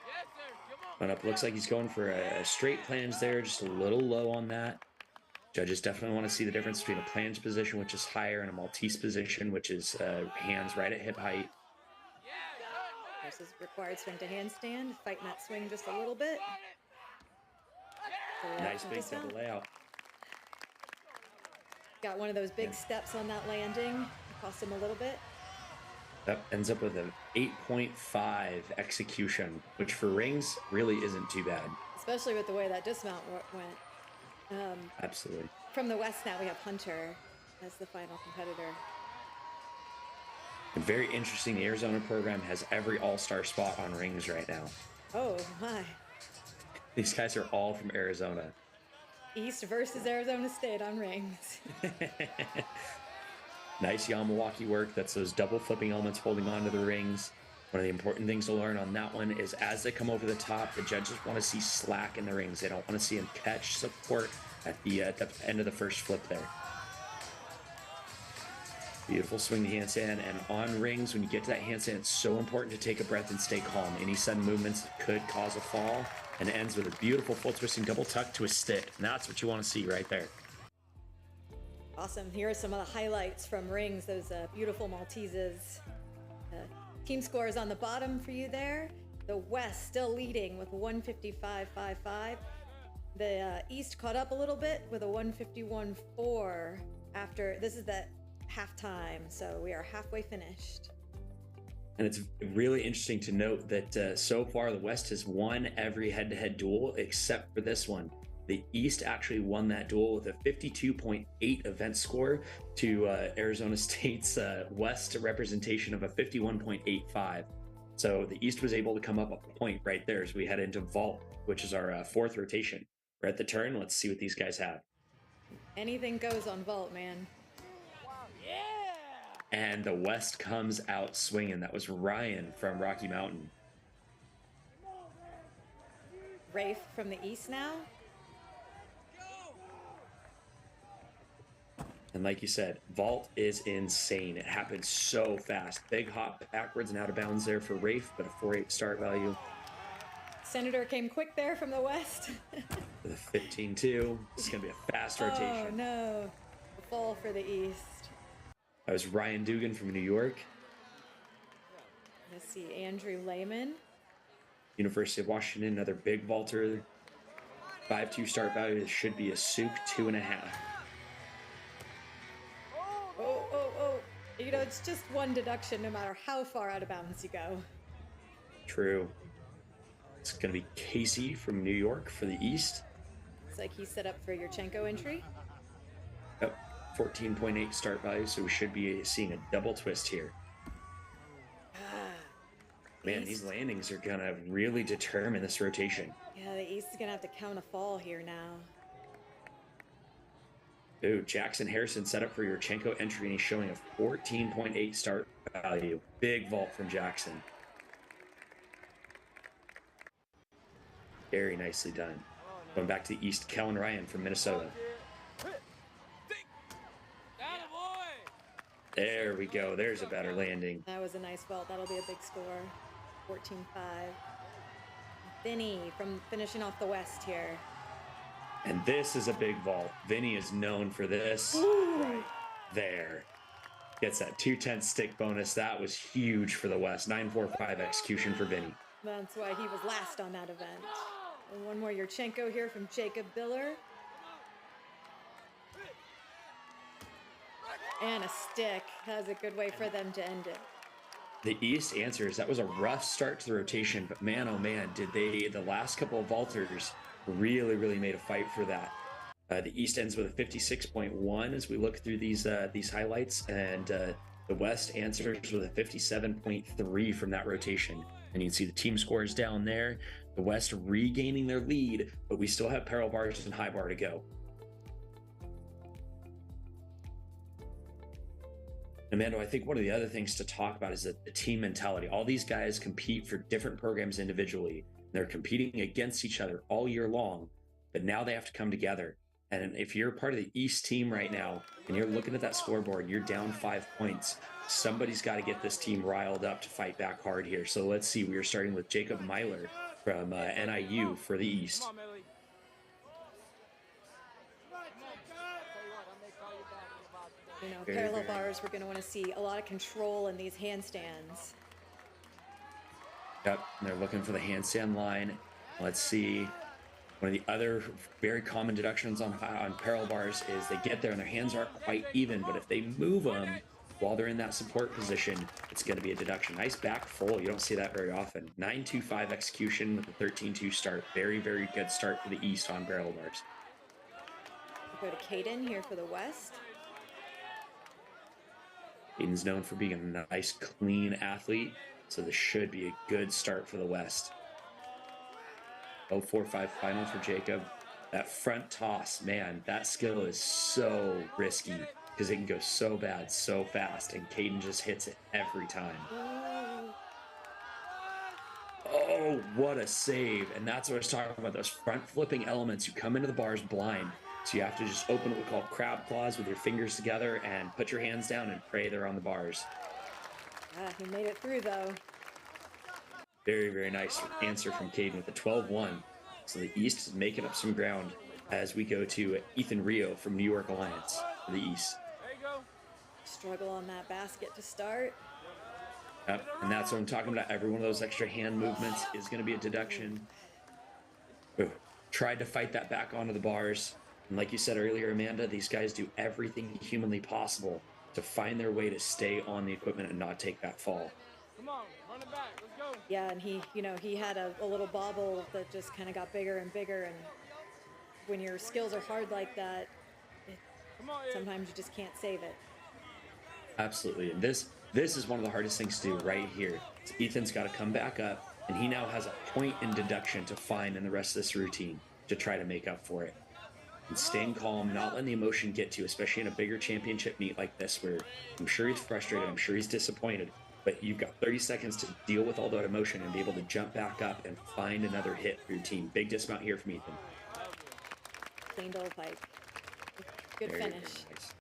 Yes, sir. Come on. And up, looks like he's going for a straight plunge there, just a little low on that. Judges definitely want to see the difference between a plunge position, which is higher, and a Maltese position, which is hands right at hip height. Versus required swing to handstand. Fighting that swing just a little bit. Nice big double layout. Got one of those big steps on that landing. Cost him a little bit. That ends up with an 8.5 execution, which for rings really isn't too bad. Especially with the way that dismount went. Absolutely. From the West now we have Hunter as the final competitor. And very interesting, the Arizona program has every all-star spot on rings right now. Oh my. These guys are all from Arizona. East versus Arizona State on rings. Nice Yamawaki work. That's those double flipping elements holding onto the rings. One of the important things to learn on that one is as they come over the top, the judges want to see slack in the rings. They don't want to see them catch support at the end of the first flip there. Beautiful swing to handstand, and on rings, when you get to that handstand, it's so important to take a breath and stay calm. Any sudden movements could cause a fall, and it ends with a beautiful full twisting double tuck to a stick. And that's what you want to see right there. Awesome. Here are some of the highlights from rings, those beautiful Malteses. Team scores on the bottom for you there. The West still leading with 155.55. The East caught up a little bit with a 151.4 after, this is the halftime, so we are halfway finished. And it's really interesting to note that so far the West has won every head-to-head duel except for this one. The East actually won that duel with a 52.8 event score to Arizona State's West representation of a 51.85. So the East was able to come up a point right there as we head into vault, which is our fourth rotation. We're at the turn. Let's see what these guys have. Anything goes on vault, man. And the West comes out swinging. That was Ryan from Rocky Mountain. Rafe from the East now. And like you said, vault is insane. It happened so fast. Big hop backwards and out of bounds there for Rafe, but a 4.8 start value. Senator came quick there from the West. With a 15.2. It's going to be a fast rotation. Oh, no. The fall for the East. That was Ryan Dugan from New York. Let's see, Andrew Lehman. University of Washington, another big vaulter. 5.2 start value. This should be a Souk 2.5. You know, it's just one deduction no matter how far out of bounds you go. True. It's going to be Casey from New York for the East. It's like he's set up for Yurchenko entry. Yep, 14.8 start value, so we should be seeing a double twist here. Man, East. these landings are going to really determine this rotation. Yeah, the East is going to have to count a fall here now. Dude, Jackson Harrison set up for Yurchenko entry, and he's showing a 14.8 start value. Big vault from Jackson. Very nicely done. Going back to the East, Kellen Ryan from Minnesota. There we go. There's a better landing. That was a nice vault. That'll be a big score. 14-5. Vinny from finishing off the West here. And this is a big vault. Vinny is known for this. Right there. Gets that 2/10 stick bonus. That was huge for the West. 9.45 execution for Vinny. That's why he was last on that event. And one more Yurchenko here from Jacob Biller. And a stick. That was a good way for them to end it. The East answers. That was a rough start to the rotation, but man, oh man, did they, the last couple of vaulters really made a fight for that. The East ends with a 56.1 as we look through these highlights, and the West answers with a 57.3 from that rotation. And you can see the team scores down there. The West regaining their lead, but we still have parallel bars and high bar to go. Amanda, I think one of the other things to talk about is that the team mentality. All these guys compete for different programs individually. They're competing against each other all year long, but now they have to come together. And if you're part of the East team right now and you're looking at that scoreboard, you're down 5 points, somebody's got to get this team riled up to fight back hard here. So let's see. We are starting with Jacob Myler from NIU for the East. You know, parallel bars, we're going to want to see a lot of control in these handstands. Yep, and they're looking for the handstand line. Let's see. One of the other very common deductions on parallel bars is they get there and their hands aren't quite even, but if they move them while they're in that support position, it's going to be a deduction. Nice back full. You don't see that very often. 9.25 execution with a 13.2 start. Very good start for the East on parallel bars. We'll go to Caden here for the West. Aiden's known for being a nice, clean athlete, so this should be a good start for the West. 0.45 final for Jacob. That front toss, man, that skill is so risky because it can go so bad, so fast, and Caden just hits it every time. Oh, what a save. And that's what I was talking about, those front flipping elements. You come into the bars blind. So you have to just open what we call crab claws with your fingers together and put your hands down and pray they're on the bars. He made it through, though. Very nice answer from Caden with a 12-1. So the East is making up some ground as we go to Ethan Rio from New York Alliance for the East. There you go. Struggle on that basket to start. Yep, and that's what I'm talking about. Every one of those extra hand movements is going to be a deduction. Ooh, tried to fight that back onto the bars. And like you said earlier, Amanda, these guys do everything humanly possible to find their way to stay on the equipment and not take that fall. Come on, run it back. Let's go. Yeah, and he had a little bobble that just kind of got bigger and bigger. And when your skills are hard like that, Come on, Ed. sometimes you just can't save it. Absolutely. And this is one of the hardest things to do right here. So Ethan's got to come back up, and he now has a point in deduction to find in the rest of this routine to try to make up for it. And staying calm, not letting the emotion get to you, especially in a bigger championship meet like this, where I'm sure he's frustrated, I'm sure he's disappointed, but you've got 30 seconds to deal with all that emotion and be able to jump back up and find another hit for your team. Big dismount here from Ethan. Clean double pike. Good Very, finish. very nice.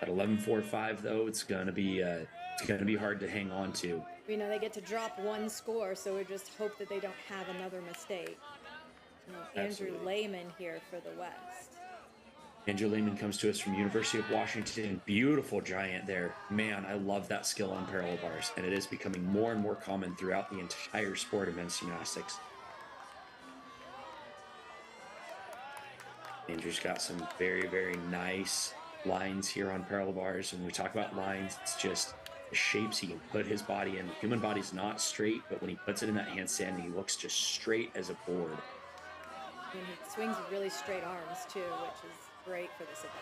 At 11.45 though, it's gonna be hard to hang on to. They get to drop one score, so we just hope that they don't have another mistake. Andrew Absolutely. Lehman here for the West. Andrew Lehman comes to us from University of Washington. Beautiful giant there. Man, I love that skill on parallel bars, and it is becoming more and more common throughout the entire sport of men's gymnastics. Andrew's got some very, very nice lines here on parallel bars. When we talk about lines, it's just the shapes he can put his body in. The human body's not straight, but when he puts it in that handstand, he looks just straight as a board. And he swings with really straight arms too, which is great for this event.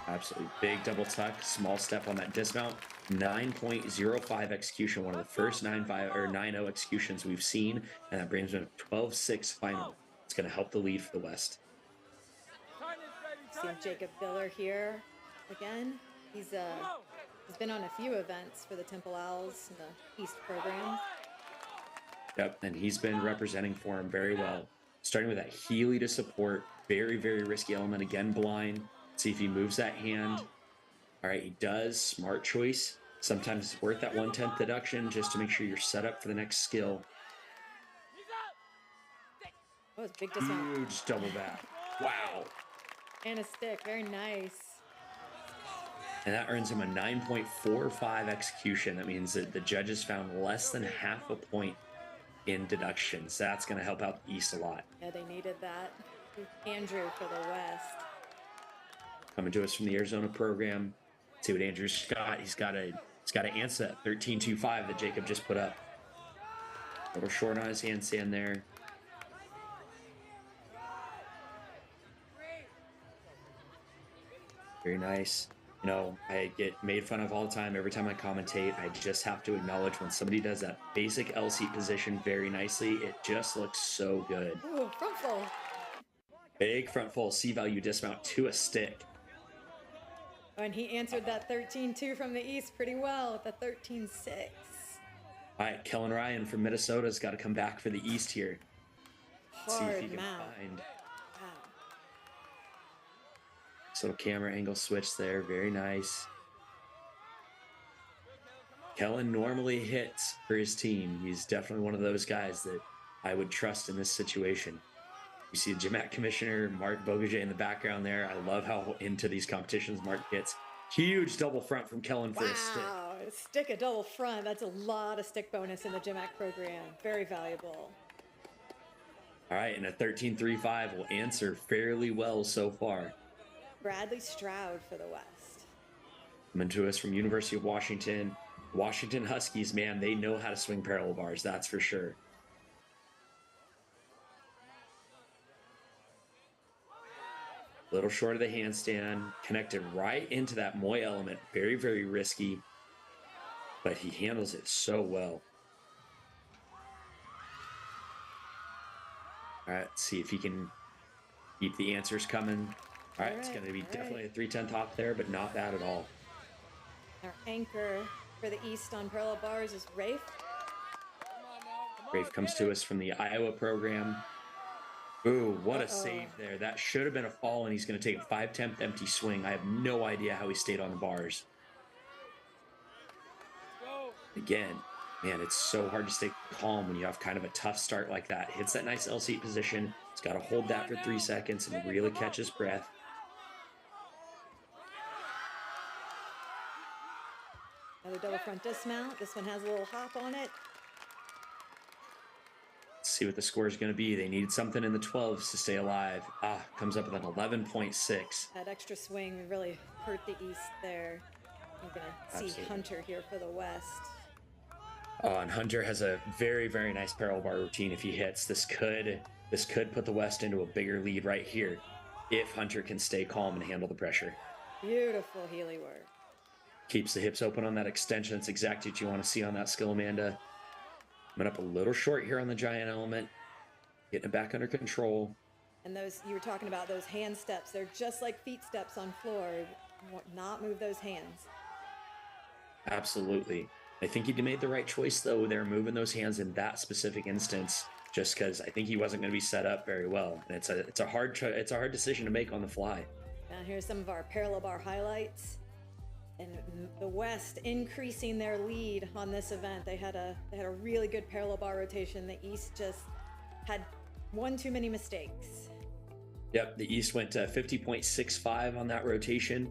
Absolutely. Big double tuck, small step on that dismount. 9.05 execution, one of the first 9.0 executions we've seen, and that brings him to 12.6 final. It's going to help the lead for the West. See Jacob Biller here again. He's been on a few events for the Temple Owls in the East program. Yep, and he's been representing for him very well. Starting with that Healy to support, very, very risky element. Again, blind. See if he moves that hand. All right, he does. Smart choice. Sometimes it's worth that 1/10 deduction just to make sure you're set up for the next skill. Oh, it's big dismount. Huge double back. Wow. And a stick. Very nice. And that earns him a 9.45 execution. That means that the judges found less than half a point in deductions. That's going to help out the East a lot. Yeah, they needed that. Andrew for the West. Coming to us from the Arizona program. See what Andrew's got. He's got to answer that 13.25 that Jacob just put up. A little short on his handstand there. Very nice. I get made fun of all the time every time I commentate. I just have to acknowledge when somebody does that basic L seat position very nicely, it just looks so good. Ooh, front full. Big front full C value dismount to a stick. Oh, and he answered that 13-2 from the East pretty well with the 13-6. All right, Kellen Ryan from Minnesota's got to come back for the East here. See if he can find. Wow. This little camera angle switch there, very nice. Kellen normally hits for his team. He's definitely one of those guys that I would trust in this situation. You see the GymACT commissioner, Mark Bogaget, in the background there. I love how into these competitions Mark gets. Huge double front from Kellen for a stick. Wow, a stick, a double front. That's a lot of stick bonus in the GymACT program. Very valuable. All right, and a 13.35 will answer fairly well so far. Bradley Stroud for the West. Coming to us from University of Washington. Washington Huskies, man, they know how to swing parallel bars, that's for sure. Little short of the handstand, connected right into that Moy element. Very, very risky, but he handles it so well. All right, let's see if he can keep the answers coming. All right, it's going to be definitely a 3/10 hop there, but not bad at all. Our anchor for the East on parallel bars is Rafe. Rafe comes to us from the Iowa program. Ooh, what a save there. That should have been a fall, and he's going to take a 5/10 empty swing. I have no idea how he stayed on the bars. Again, man, it's so hard to stay calm when you have kind of a tough start like that. Hits that nice L seat position. He's got to hold that for 3 seconds and really catch his breath. Another double front dismount. This one has a little hop on it. Let's see what the score is going to be. They needed something in the 12s to stay alive. Comes up with an 11.6. That extra swing really hurt the East there. I'm gonna see Absolutely. Hunter here for the West. And Hunter has a very, very nice parallel bar routine. If he hits, this could put the West into a bigger lead right here, if Hunter can stay calm and handle the pressure. Beautiful Healy work. Keeps the hips open on that extension. That's exactly what you want to see on that skill, Amanda. Coming up a little short here on the giant element. Getting it back under control. And those, you were talking about those hand steps. They're just like feet steps on floor. Not move those hands. Absolutely. I think he made the right choice, though. They're moving those hands in that specific instance, just because I think he wasn't going to be set up very well. And it's a hard decision to make on the fly. Now here's some of our parallel bar highlights. And the West increasing their lead on this event. They had a really good parallel bar rotation. The East just had one too many mistakes. Yep, the East went to 50.65 on that rotation,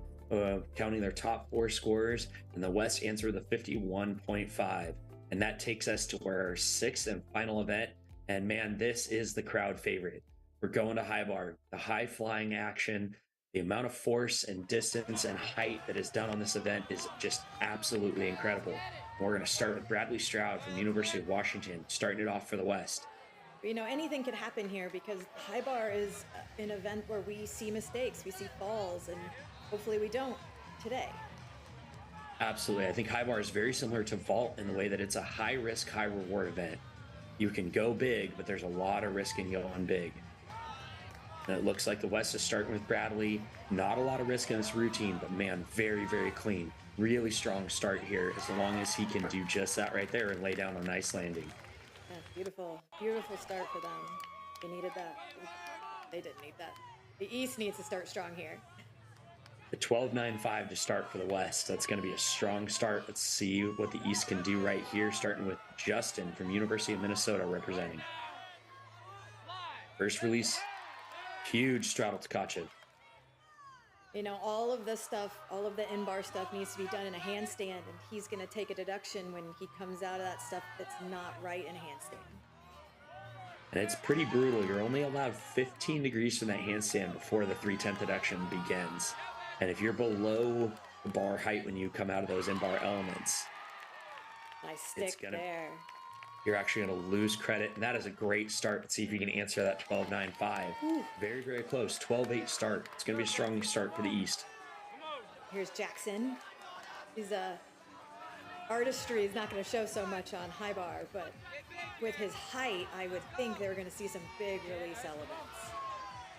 counting their top 4 scorers, and the West answered the 51.5. And that takes us to our 6th and final event. And man, this is the crowd favorite. We're going to high bar, the high flying action. The amount of force and distance and height that is done on this event is just absolutely incredible. We're going to start with Bradley Stroud from the University of Washington, starting it off for the West. You know, anything could happen here because high bar is an event where we see mistakes, we see falls, and hopefully we don't today. Absolutely. I think high bar is very similar to vault in the way that it's a high risk, high reward event. You can go big, but there's a lot of risk in going big. And it looks like the West is starting with Bradley. Not a lot of risk in this routine, but man, very, very clean. Really strong start here, as long as he can do just that right there and lay down a nice landing. Yeah, beautiful, beautiful start for them. They needed that. They didn't need that. The East needs to start strong here. The 12.95 to start for the West. That's going to be a strong start. Let's see what the East can do right here, starting with Justin from University of Minnesota representing. First release. Huge straddle to Tkachev. You know, all of this stuff, all of the in-bar stuff needs to be done in a handstand, and he's going to take a deduction when he comes out of that stuff that's not right in a handstand. And it's pretty brutal. You're only allowed 15 degrees from that handstand before the 3/10 deduction begins. And if you're below the bar height when you come out of those in-bar elements, Nice stick there. You're actually going to lose credit. And that is a great start. Let's see if you can answer that 12.95. Very, very close. 12.8 start. It's going to be a strong start for the East. Here's Jackson. His artistry is not going to show so much on high bar, but with his height, I would think they were going to see some big release elements.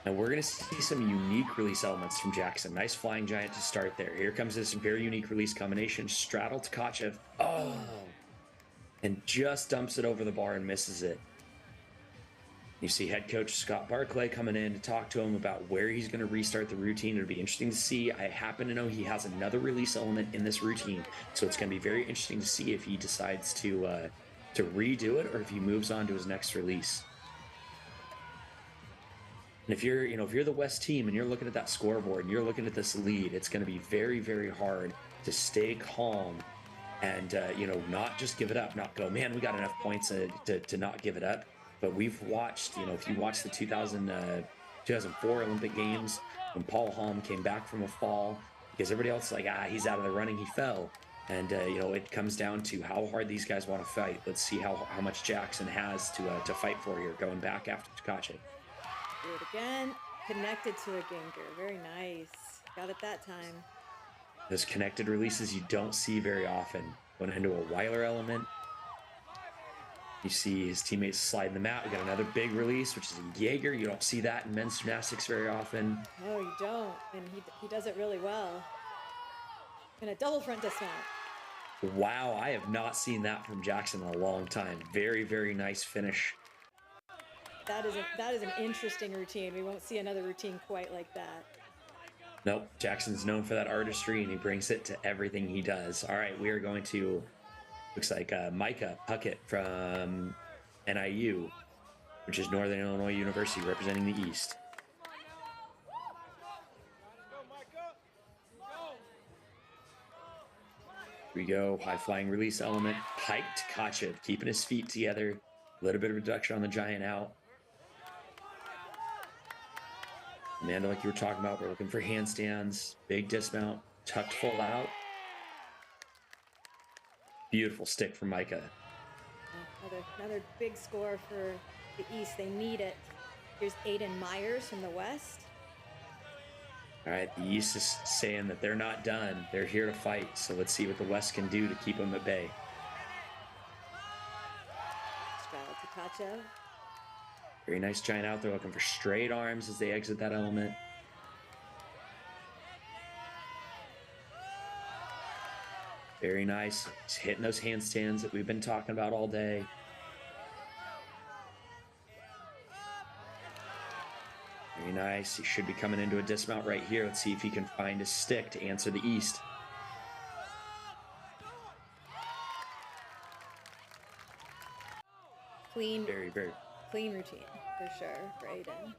And we're going to see some unique release elements from Jackson. Nice flying giant to start there. Here comes this very unique release combination. Straddle to Tkachev. Oh! And just dumps it over the bar and misses it. You see head coach Scott Barclay coming in to talk to him about where he's going to restart the routine. It'll be interesting to see. I happen to know he has another release element in this routine, so it's going to be very interesting to see if he decides to redo it or if he moves on to his next release. And if you're the West team and you're looking at that scoreboard and you're looking at this lead, it's going to be very, very hard to stay calm and not just give it up, not go, man, we got enough points to not give it up. But we've watched, if you watch the 2004 Olympic Games when Paul Halm came back from a fall, because everybody else is like, he's out of the running, he fell. And it comes down to how hard these guys want to fight. Let's see how much Jackson has to fight for here, going back after Tkachev. Do it again. Connected to a Ginger. Very nice. Got it that time. Those connected releases you don't see very often. Going into a Weiler element. You see his teammates sliding them out. We got another big release, which is a Jaeger. You don't see that in men's gymnastics very often. No, you don't. And he does it really well. And a double front dismount. Wow, I have not seen that from Jackson in a long time. Very, very nice finish. That is an interesting routine. We won't see another routine quite like that. Nope, Jackson's known for that artistry, and he brings it to everything he does. All right, we are going to, looks like Micah Puckett from NIU, which is Northern Illinois University, representing the East. Here we go, high flying release element, hiked Tkachev, keeping his feet together, a little bit of reduction on the giant out. Amanda, like you were talking about, we're looking for handstands, big dismount, tucked full out. Beautiful stick from Micah. Another big score for the East. They need it. Here's Aiden Myers from the West. All right, the East is saying that they're not done. They're here to fight. So let's see what the West can do to keep them at bay. Straddle to Kachev. Very nice giant out there, looking for straight arms as they exit that element. Very nice. He's hitting those handstands that we've been talking about all day. Very nice. He should be coming into a dismount right here. Let's see if he can find his stick to answer the East. Clean, very clean routine for sure for Aiden.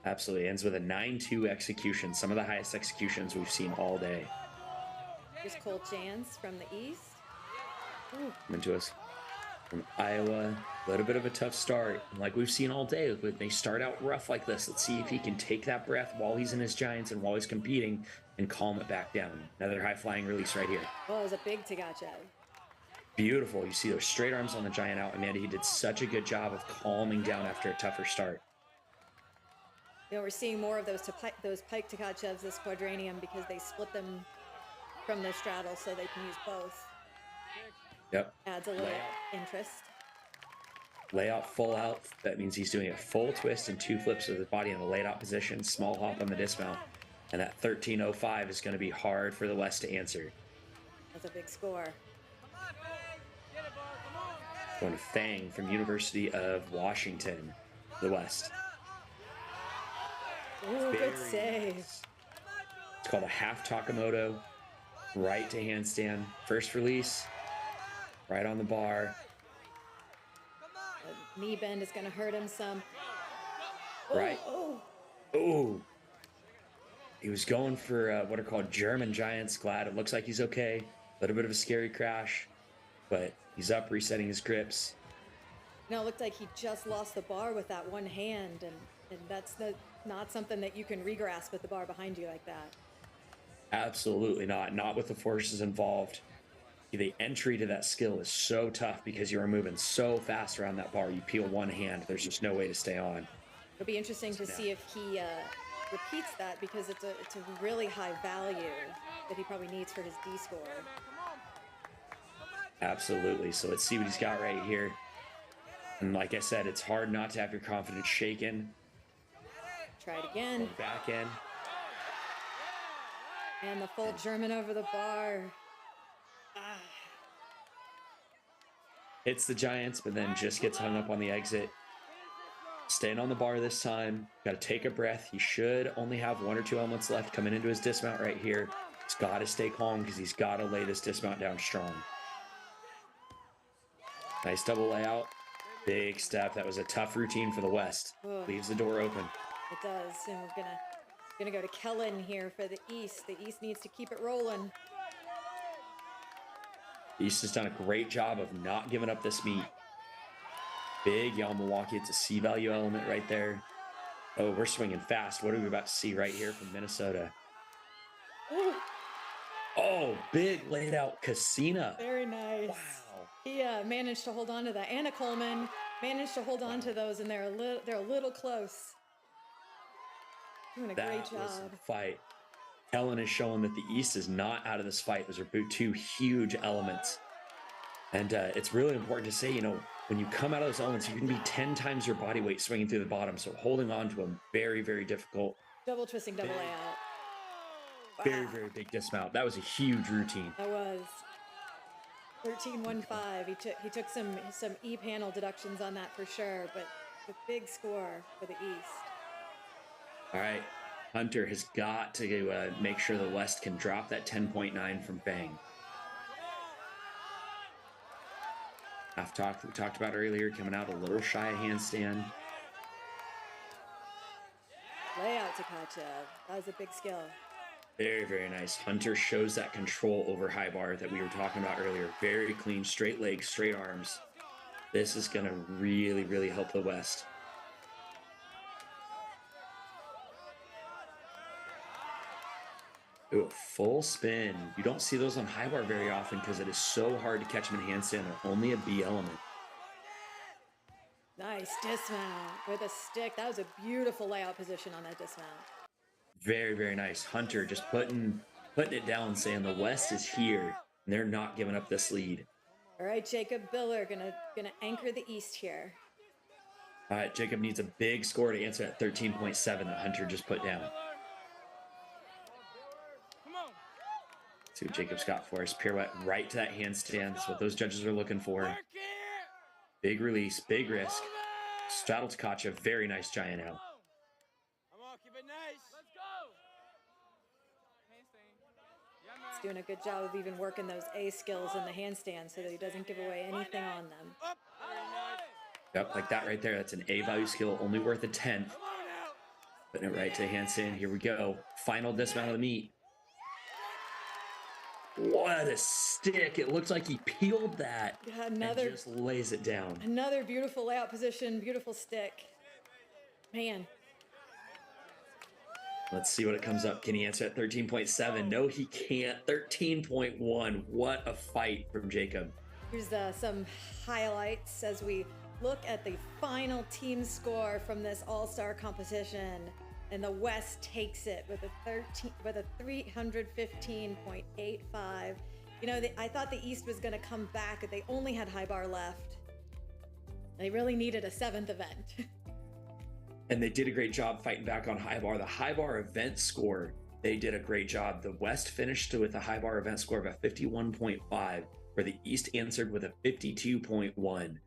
Absolutely. Ends with a 9-2 execution. Some of the highest executions we've seen all day. Here's Cole Chance from the East. Ooh. Coming to us from Iowa. A little bit of a tough start. Like we've seen all day, they start out rough like this. Let's see if he can take that breath while he's in his giants and while he's competing and calm it back down. Another high-flying release right here. Oh, it was a big Tagachev. Beautiful. You see those straight arms on the giant out. Amanda, he did such a good job of calming down after a tougher start. You know, we're seeing more of those pike Tagachevs this quadranium because they split them from the straddle so they can use both. Yep. Adds a little interest. Layout full out. That means he's doing a full twist and 2 flips with his body in the laid out position. Small hop on the dismount. And that 13.05 is going to be hard for the West to answer. That's a big score. Going to Fang from University of Washington, the West. Ooh, good save. Nice. It's called a half Takamoto. Right to handstand. First release. Right on the bar. The knee bend is going to hurt him some. Right. Oh. Ooh. He was going for what are called German giants. Glad it looks like he's okay. A little bit of a scary crash, but he's up, resetting his grips. No, it looked like he just lost the bar with that one hand, and that's not something that you can regrasp with the bar behind you like that. Absolutely not. Not with the forces involved. The entry to that skill is so tough because you are moving so fast around that bar. You peel one hand, there's just no way to stay on. It'll be interesting to see if he repeats that because it's a really high value that he probably needs for his D score. Absolutely. So let's see what he's got right here. And like I said, it's hard not to have your confidence shaken. Try it again. Going back in. And the full German over the bar. Hits the giants, but then just gets hung up on the exit. Staying on the bar this time. Got to take a breath. He should only have 1 or 2 elements left coming into his dismount right here. He's got to stay calm because he's got to lay this dismount down strong. Nice double layout. Big step. That was a tough routine for the West. Ugh. Leaves the door open. It does. And we're gonna go to Kellen here for the East. The East needs to keep it rolling. East has done a great job of not giving up this meet. Big Milwaukee. It's a C value element right there. Oh, we're swinging fast. What are we about to see right here from Minnesota? Ooh. Oh, big laid out Casina. Very nice. Wow. He managed to hold on to that. Anna Coleman managed to hold on to those, and they're a little close. Doing a great job. Was a fight. Helen is showing that the East is not out of this fight. Those are 2 huge elements. And it's really important to say, when you come out of those elements, you can be 10 times your body weight swinging through the bottom. So holding on to them, very, very difficult. Double twisting, double layout. Wow. Very, very big dismount. That was a huge routine. That was 13.15. He took some E panel deductions on that for sure, but a big score for the East. All right. Hunter has got to make sure the West can drop that 10.9 from Fang. We talked about earlier, coming out a little shy of handstand. Layout to Kachev. That was a big skill. Very, very nice. Hunter shows that control over high bar that we were talking about earlier. Very clean, straight legs, straight arms. This is going to really, really help the West. Ooh, a full spin. You don't see those on high bar very often because it is so hard to catch them in handstand. They're only a B element. Nice dismount with a stick. That was a beautiful layout position on that dismount. Very, very nice. Hunter just putting it down, saying the West is here, and they're not giving up this lead. All right, Jacob Biller gonna anchor the East here. All right, Jacob needs a big score to answer that 13.7 that Hunter just put down. Come on. See what Jacob's got for us. Pirouette right to that handstand. That's what those judges are looking for. Work it. Big release, big risk. Straddle to Kacha, very nice giant out. Come on, keep it nice. Let's go. Handstand. He's doing a good job of even working those A skills in the handstand so that he doesn't give away anything on them. Up. Very nice. Yep, like that right there. That's an A value skill, only worth a 10th. Come on now. Putting it right to the handstand. Here we go. Final dismount of the meet. What a stick. It looks like he peeled that Yeah, and just lays it down. Another beautiful layout position, beautiful stick. Man, Let's see what it comes up. Can he answer at 13.7? No, he can't. 13.1. What a fight from Jacob. here's some highlights as we look at the final team score from this all-star competition. And the West takes it with a 315.85. You know, I thought the East was going to come back, but they only had high bar left. They really needed a 7th event. And they did a great job fighting back on high bar. The high bar event score, they did a great job. The West finished with a high bar event score of a 51.5, where the East answered with a 52.1.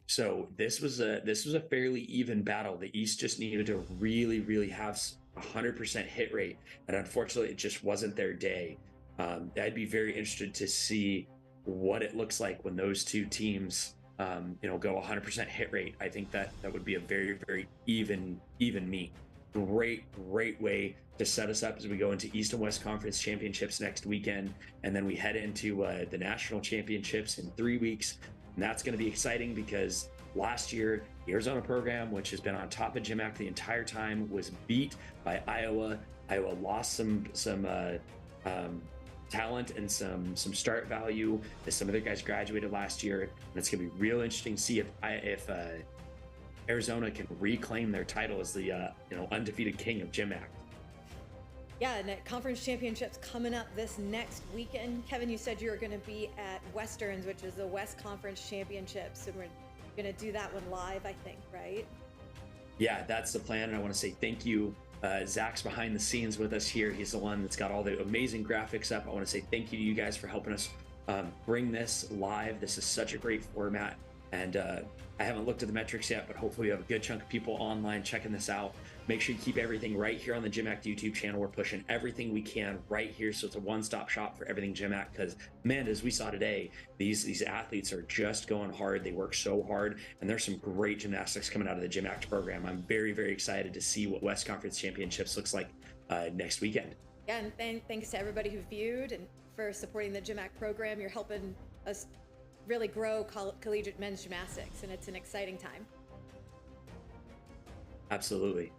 So this was a fairly even battle. The East just needed to really, really have 100% hit rate, and unfortunately, it just wasn't their day. I'd be very interested to see what it looks like when those two teams, go 100% hit rate. I think that would be a very, very even meet. Great way to set us up as we go into East and West Conference Championships next weekend, and then we head into the National Championships in 3 weeks. And that's going to be exciting because last year, the Arizona program, which has been on top of GymACT the entire time, was beat by Iowa. Iowa lost some talent and some start value as some other guys graduated last year. And it's going to be real interesting to see if Arizona can reclaim their title as the undefeated king of GymACT. Yeah, and conference championships coming up this next weekend. Kevin, you said you were going to be at Westerns, which is the West Conference Championships, and we're going to do that one live, I think, right? Yeah, that's the plan, and I want to say thank you. Zach's behind the scenes with us here. He's the one that's got all the amazing graphics up. I want to say thank you to you guys for helping us bring this live. This is such a great format, and I haven't looked at the metrics yet, but hopefully we have a good chunk of people online checking this out. Make sure you keep everything right here on the GymACT YouTube channel. We're pushing everything we can right here, so it's a one-stop shop for everything GymACT, because, man, as we saw today, these athletes are just going hard. They work so hard, and there's some great gymnastics coming out of the GymACT program. I'm very, very excited to see what West Conference Championships looks like next weekend. Yeah, and thanks to everybody who viewed and for supporting the GymACT program. You're helping us really grow collegiate men's gymnastics, and it's an exciting time. Absolutely.